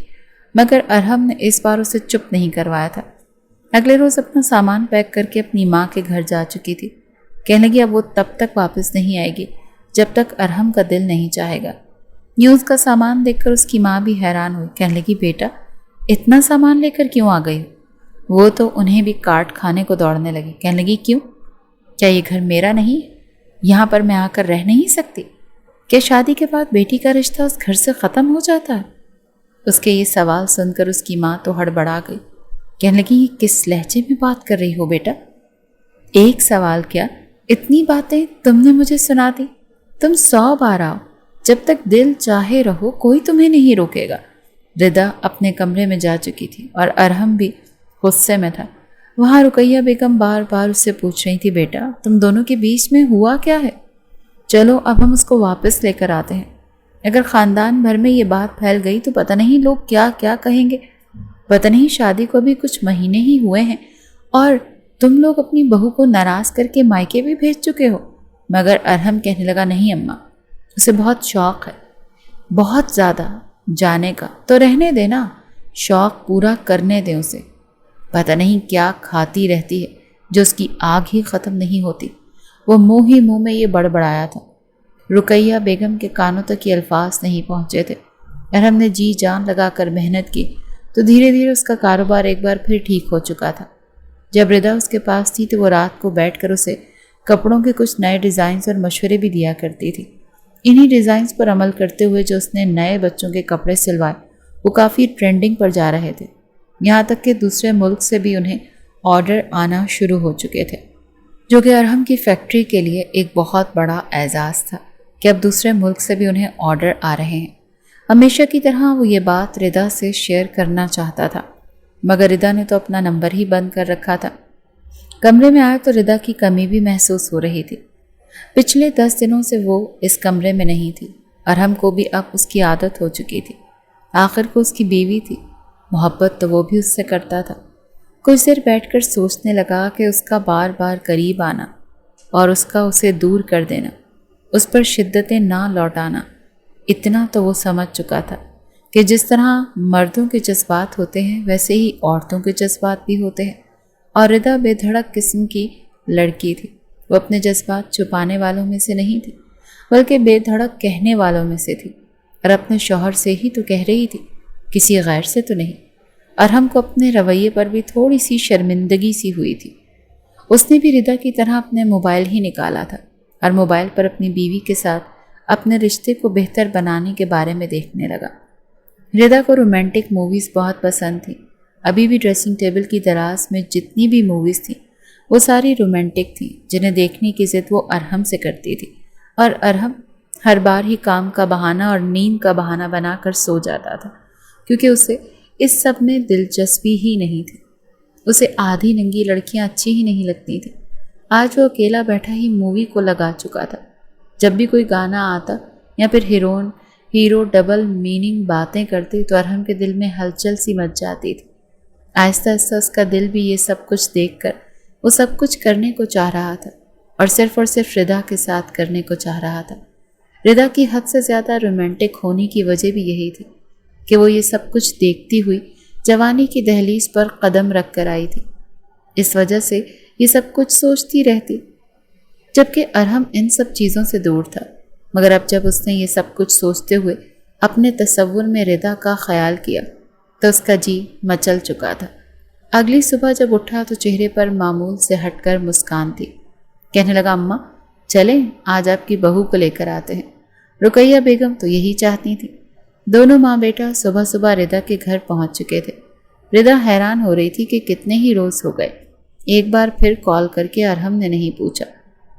مگر ارحم نے اس بار اسے چپ نہیں کروایا تھا۔ اگلے روز اپنا سامان پیک کر کے اپنی ماں کے گھر جا چکی تھی، کہنے لگی اب وہ تب تک واپس نہیں آئے گی جب تک ارحم کا دل نہیں چاہے گا۔ یوں اس کا سامان دیکھ کر اس کی ماں بھی حیران ہوئی، کہنے لگی، بیٹا اتنا سامان لے کر کیوں آ گئی؟ وہ تو انہیں بھی کاٹ کھانے کو دوڑنے لگی، کہنے لگی، کیوں؟ کیا یہ گھر میرا نہیں؟ یہاں پر میں آ کر رہ نہیں سکتی؟ کہ شادی کے بعد بیٹی کا رشتہ اس گھر سے ختم ہو جاتا ہے؟ اس کے یہ سوال سن کر اس کی ماں تو ہڑبڑا گئی، کہنے لگی، یہ کس لہجے میں بات کر رہی ہو بیٹا؟ ایک سوال کیا اتنی باتیں تم نے مجھے سنا دی؟ تم 100 بار آؤ، جب تک دل چاہے رہو، کوئی تمہیں نہیں روکے گا۔ ردا اپنے کمرے میں جا چکی تھی اور ارحم بھی غصے میں تھا۔ وہاں رقیہ بیگم بار بار اس سے پوچھ رہی تھی، بیٹا تم دونوں کے بیچ میں ہوا کیا ہے؟ چلو اب ہم اس کو واپس لے کر آتے ہیں۔ اگر خاندان بھر میں یہ بات پھیل گئی تو پتہ نہیں لوگ کیا کیا کہیں گے۔ پتہ نہیں شادی کو بھی کچھ مہینے ہی ہوئے ہیں اور تم لوگ اپنی بہو کو ناراض کر کے مائکے بھی بھیج چکے ہو۔ مگر ارحم کہنے لگا، نہیں اماں، اسے بہت شوق ہے، بہت زیادہ جانے کا، تو رہنے دینا، شوق پورا کرنے دیں اسے۔ پتہ نہیں کیا کھاتی رہتی ہے جو اس کی آگ ہی ختم نہیں ہوتی۔ وہ منہ ہی منہ میں یہ بڑبڑایا تھا۔ رقیہ بیگم کے کانوں تک یہ الفاظ نہیں پہنچے تھے۔ ارحم نے جی جان لگا کر محنت کی تو دھیرے دھیرے اس کا کاروبار ایک بار پھر ٹھیک ہو چکا تھا۔ جب ردا اس کے پاس تھی تو وہ رات کو بیٹھ کر اسے کپڑوں کے کچھ نئے ڈیزائنز اور مشورے بھی دیا کرتی تھی۔ انہی ڈیزائنز پر عمل کرتے ہوئے جو اس نے نئے بچوں کے کپڑے سلوائے وہ کافی ٹرینڈنگ پر جا رہے تھے، یہاں تک کہ دوسرے ملک سے بھی انہیں آرڈر آنا شروع ہو چکے تھے، جو کہ ارحم کی فیکٹری کے لیے ایک بہت بڑا اعزاز تھا کہ اب دوسرے ملک سے بھی انہیں آرڈر آ رہے ہیں۔ ہمیشہ کی طرح وہ یہ بات ردا سے شیئر کرنا چاہتا تھا، مگر ردا نے تو اپنا نمبر ہی بند کر رکھا تھا۔ کمرے میں آئے تو ردا کی کمی بھی محسوس ہو رہی تھی۔ پچھلے 10 دنوں سے وہ اس کمرے میں نہیں تھی۔ ارحم کو بھی اب اس کی عادت ہو چکی تھی۔ آخر کو اس کی بیوی تھی، محبت تو وہ بھی اس سے کرتا تھا۔ کچھ دیر بیٹھ کر سوچنے لگا کہ اس کا بار بار قریب آنا اور اس کا اسے دور کر دینا، اس پر شدتیں نہ لوٹانا، اتنا تو وہ سمجھ چکا تھا کہ جس طرح مردوں کے جذبات ہوتے ہیں ویسے ہی عورتوں کے جذبات بھی ہوتے ہیں، اور ردا بے دھڑک قسم کی لڑکی تھی۔ وہ اپنے جذبات چھپانے والوں میں سے نہیں تھی، بلکہ بے دھڑک کہنے والوں میں سے تھی، اور اپنے شوہر سے ہی تو کہہ رہی تھی، کسی غیر سے تو نہیں۔ ارحم کو اپنے رویے پر بھی تھوڑی سی شرمندگی سی ہوئی تھی۔ اس نے بھی ردا کی طرح اپنے موبائل ہی نکالا تھا اور موبائل پر اپنی بیوی کے ساتھ اپنے رشتے کو بہتر بنانے کے بارے میں دیکھنے لگا۔ ردا کو رومانٹک موویز بہت پسند تھیں۔ ابھی بھی ڈریسنگ ٹیبل کی دراز میں جتنی بھی موویز تھیں وہ ساری رومانٹک تھیں، جنہیں دیکھنے کی ضد وہ ارحم سے کرتی تھی، اور ارحم ہر بار ہی کام کا بہانہ اور نیند کا بہانہ بنا کر سو جاتا تھا، کیونکہ اسے اس سب میں دلچسپی ہی نہیں تھی۔ اسے آدھی ننگی لڑکیاں اچھی ہی نہیں لگتی تھیں۔ آج وہ اکیلا بیٹھا ہی مووی کو لگا چکا تھا۔ جب بھی کوئی گانا آتا یا پھر ہیرو ڈبل میننگ باتیں کرتے تو ارحم کے دل میں ہلچل سی مچ جاتی تھی۔ آہستہ آہستہ اس کا دل بھی یہ سب کچھ دیکھ کر وہ سب کچھ کرنے کو چاہ رہا تھا، اور صرف ردا کے ساتھ کرنے کو چاہ رہا تھا۔ ردا کی حد سے زیادہ رومانٹک ہونے کی وجہ بھی یہی تھی کہ وہ یہ سب کچھ دیکھتی ہوئی جوانی کی دہلیز پر قدم رکھ کر آئی تھی۔ اس وجہ سے یہ سب کچھ سوچتی رہتی، جبکہ ارحم ان سب چیزوں سے دور تھا۔ مگر اب جب اس نے یہ سب کچھ سوچتے ہوئے اپنے تصور میں ردا کا خیال کیا تو اس کا جی مچل چکا تھا۔ اگلی صبح جب اٹھا تو چہرے پر معمول سے ہٹ کر مسکان تھی۔ کہنے لگا، اماں چلیں آج آپ کی بہو کو لے کر آتے ہیں۔ رقیہ بیگم تو یہی چاہتی تھی۔ دونوں ماں بیٹا صبح صبح ردا کے گھر پہنچ چکے تھے۔ ردا حیران ہو رہی تھی کہ کتنے ہی روز ہو گئے۔ ایک بار پھر کال کر کے ارحم نے نہیں پوچھا۔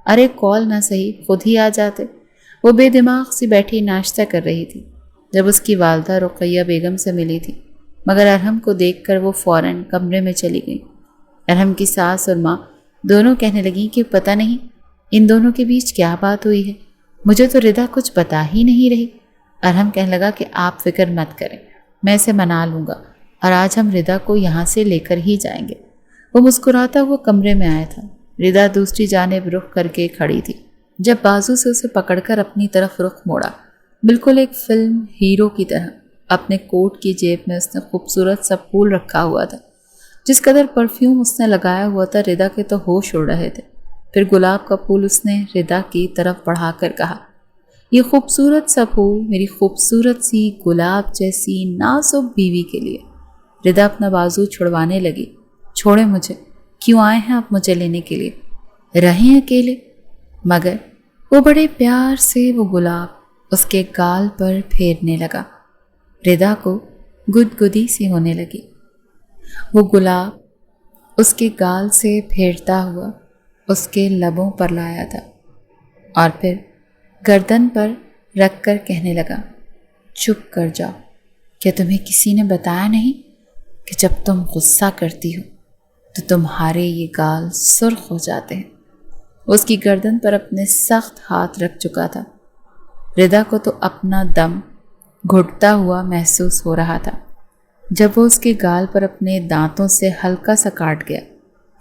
ارے کال نہ صحیح خود ہی آ جاتے۔ وہ بے دماغ سی بیٹھی ناشتہ کر رہی تھی جب اس کی والدہ رقیہ بیگم سے ملی تھی، مگر ارحم کو دیکھ کر وہ فوراً کمرے میں چلی گئی۔ ارحم کی ساس اور ماں دونوں کہنے لگیں کہ پتہ نہیں ان دونوں کے بیچ کیا بات ہوئی ہے، مجھے تو ردا کچھ بتا ہی نہیں رہی۔ ارحم کہنے لگا کہ آپ فکر مت کریں، میں اسے منا لوں گا، اور آج ہم ردا کو یہاں سے لے کر ہی جائیں گے۔ وہ مسکراتا ہوا کمرے میں آیا تھا۔ ردا دوسری جانب رخ کر کے کھڑی تھی۔ جب بازو سے اسے پکڑ کر اپنی طرف رخ موڑا، بالکل ایک فلم ہیرو کی طرح اپنے کوٹ کی جیب میں اس نے خوبصورت سا پھول رکھا ہوا تھا۔ جس قدر پرفیوم اس نے لگایا ہوا تھا، ردا کے تو ہوش اڑ رہے تھے۔ پھر گلاب کا پھول اس نے ردا کی طرف بڑھا کر کہا، یہ خوبصورت سا پھول میری خوبصورت سی گلاب جیسی نازک بیوی کے لیے۔ ردا اپنا بازو چھڑوانے لگی۔ چھوڑے مجھے، کیوں آئے ہیں آپ مجھے لینے کے لیے؟ رہیں اکیلے؟ مگر وہ بڑے پیار سے وہ گلاب اس کے گال پر پھیرنے لگا۔ ردا کو گدگدی سی ہونے لگی۔ وہ گلاب اس کے گال سے پھیرتا ہوا اس کے لبوں پر لایا تھا اور پھر گردن پر رکھ کر کہنے لگا، چپ کر جاؤ، کیا تمہیں کسی نے بتایا نہیں کہ جب تم غصہ کرتی ہو تو تمہارے یہ گال سرخ ہو جاتے ہیں؟ اس کی گردن پر اپنے سخت ہاتھ رکھ چکا تھا۔ ردا کو تو اپنا دم گھٹتا ہوا محسوس ہو رہا تھا جب وہ اس کے گال پر اپنے دانتوں سے ہلکا سا کاٹ گیا۔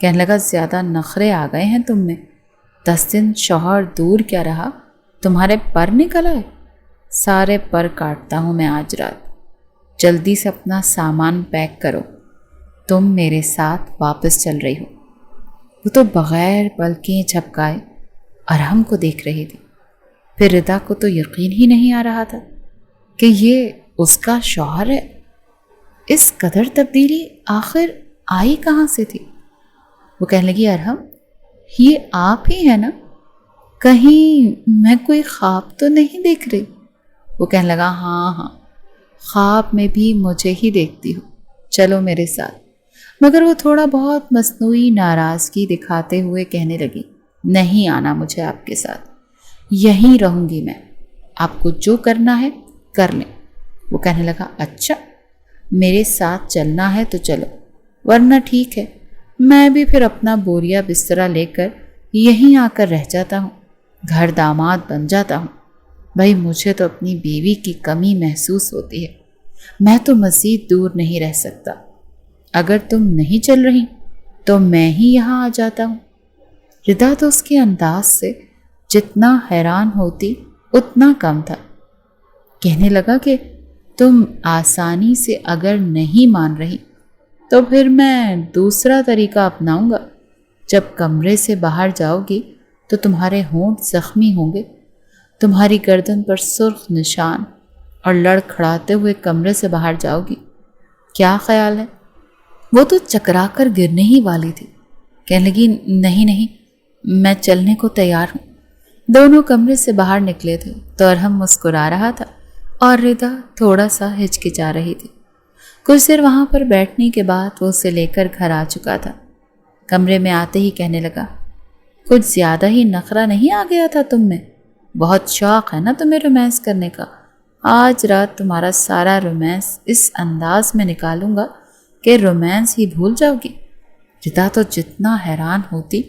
کہنے لگا، زیادہ نخرے آ گئے ہیں تم میں، 10 دن شوہر دور کیا رہا، تمہارے پر نکل آئے؟ سارے پر کاٹتا ہوں میں آج رات، جلدی سے اپنا سامان پیک کرو، تم میرے ساتھ واپس چل رہی ہو۔ وہ تو بغیر پلکیں جھپکائے ارحم کو دیکھ رہی تھی۔ پھر ردا کو تو یقین ہی نہیں آ رہا تھا کہ یہ اس کا شوہر ہے۔ اس قدر تبدیلی آخر آئی کہاں سے تھی؟ وہ کہنے لگی، ارحم یہ آپ ہی ہیں نا؟ کہیں میں کوئی خواب تو نہیں دیکھ رہی؟ وہ کہنے لگا، ہاں، خواب میں بھی مجھے ہی دیکھتی ہو، چلو میرے ساتھ۔ مگر وہ تھوڑا بہت مصنوعی ناراضگی دکھاتے ہوئے کہنے لگی، نہیں آنا مجھے آپ کے ساتھ، یہیں رہوں گی میں، آپ کو جو کرنا ہے کر لیں۔ وہ کہنے لگا، اچھا میرے ساتھ چلنا ہے تو چلو، ورنہ ٹھیک ہے، میں بھی پھر اپنا بوریا بسترا لے کر یہیں آ کر رہ جاتا ہوں، گھر داماد بن جاتا ہوں۔ بھائی مجھے تو اپنی بیوی کی کمی محسوس ہوتی ہے، میں تو مزید دور نہیں رہ سکتا، اگر تم نہیں چل رہی تو میں ہی یہاں آ جاتا ہوں۔ ردا تو اس کے انداز سے جتنا حیران ہوتی اتنا کم تھا۔ کہنے لگا کہ تم آسانی سے اگر نہیں مان رہی تو پھر میں دوسرا طریقہ اپناؤں گا۔ جب کمرے سے باہر جاؤ گی تو تمہارے ہونٹ زخمی ہوں گے، تمہاری گردن پر سرخ نشان، اور لڑکھڑاتے ہوئے کمرے سے باہر جاؤ گی۔ کیا خیال ہے؟ وہ تو چکرا کر گرنے ہی والی تھی۔ کہنے لگی، نہیں، میں چلنے کو تیار ہوں۔ دونوں کمرے سے باہر نکلے تھے تو ارحم مسکرا رہا تھا اور ردا تھوڑا سا ہچکچا رہی تھی۔ کچھ دیر وہاں پر بیٹھنے کے بعد وہ اسے لے کر گھر آ چکا تھا۔ کمرے میں آتے ہی کہنے لگا، کچھ زیادہ ہی نخرہ نہیں آ گیا تھا تم میں؟ بہت شوق ہے نا تمہیں رومانس کرنے کا، آج رات تمہارا سارا رومانس اس انداز میں نکالوں گا کہ رومانس ہی بھول جاؤ گی۔ ردا تو جتنا حیران ہوتی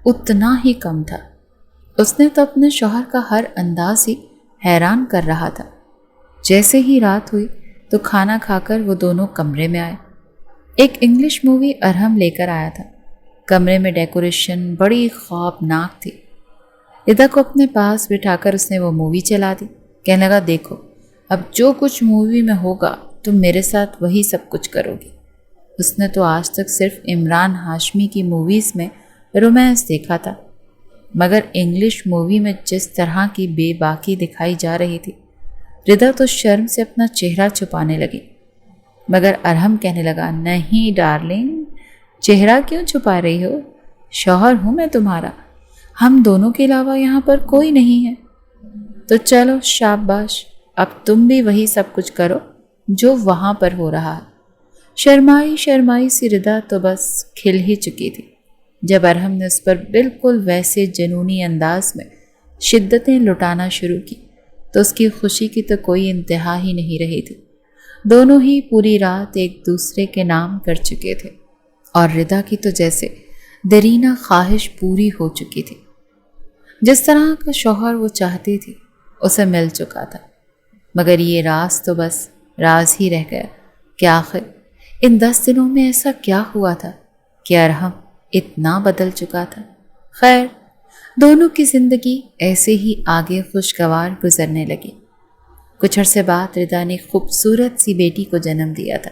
اتنا ہی کم تھا، اس نے تو اپنے شوہر کا ہر انداز ہی حیران کر رہا تھا۔ جیسے ہی رات ہوئی تو کھانا کھا کر وہ دونوں کمرے میں آئے۔ ایک انگلش مووی ارحم لے کر آیا تھا۔ کمرے میں ڈیکوریشن بڑی خوابناک تھی۔ ردا کو اپنے پاس بٹھا کر اس نے وہ مووی چلا دی۔ کہنے لگا، دیکھو اب جو کچھ مووی میں ہوگا تم میرے ساتھ وہی سب کچھ کرو گی۔ اس نے تو آج تک صرف عمران ہاشمی کی موویز میں رومانس دیکھا تھا، مگر انگلش مووی میں جس طرح کی بے باکی دکھائی جا رہی تھی، ردا تو شرم سے اپنا چہرہ چھپانے لگی۔ مگر ارحم کہنے لگا، نہیں ڈارلنگ، چہرہ کیوں چھپا رہی ہو؟ شوہر ہوں میں تمہارا، ہم دونوں کے علاوہ یہاں پر کوئی نہیں ہے۔ تو چلو شاباش، اب تم بھی وہی سب کچھ کرو جو وہاں پر ہو رہا ہے۔ شرمائی سی ردا تو بس کھل ہی چکی تھی جب ارحم نے اس پر بالکل ویسے جنونی انداز میں شدتیں لٹانا شروع کی تو اس کی خوشی کی تو کوئی انتہا ہی نہیں رہی تھی۔ دونوں ہی پوری رات ایک دوسرے کے نام کر چکے تھے اور ردا کی تو جیسے دیرینہ خواہش پوری ہو چکی تھی۔ جس طرح کا شوہر وہ چاہتی تھی اسے مل چکا تھا، مگر یہ راز تو بس راز ہی رہ گیا کہ آخر ان 10 دنوں میں ایسا کیا ہوا تھا کہ ارحم اتنا بدل چکا تھا۔ خیر، دونوں کی زندگی ایسے ہی آگے خوشگوار گزرنے لگی۔ کچھ عرصے بعد ردا نے خوبصورت سی بیٹی کو جنم دیا تھا۔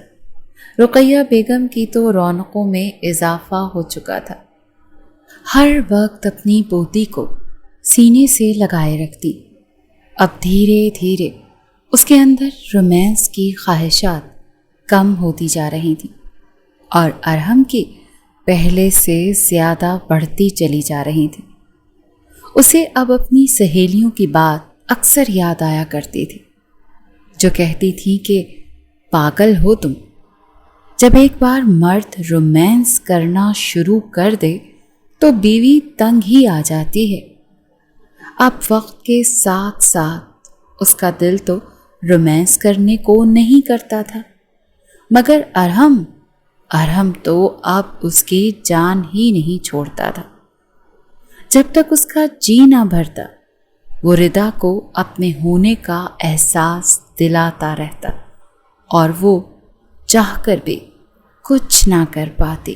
رقیہ بیگم کی تو رونقوں میں اضافہ ہو چکا تھا۔ ہر وقت اپنی پوتی کو سینے سے لگائے رکھتی۔ اب دھیرے دھیرے اس کے اندر رومانس کی خواہشات کم ہوتی جا رہی تھیں اور ارحم کی پہلے سے زیادہ بڑھتی چلی جا رہی تھی۔ اسے اب اپنی سہیلیوں کی بات اکثر یاد آیا کرتی تھی جو کہتی تھی کہ پاگل ہو تم، جب ایک بار مرد رومانس کرنا شروع کر دے تو بیوی تنگ ہی آ جاتی ہے۔ اب وقت کے ساتھ ساتھ اس کا دل تو رومانس کرنے کو نہیں کرتا تھا، مگر ارحم تو اب اس کی جان ہی نہیں چھوڑتا تھا۔ جب تک اس کا جی نہ بھرتا وہ ردا کو اپنے ہونے کا احساس دلاتا رہتا، اور وہ چاہ کر بھی کچھ نہ کر پاتی۔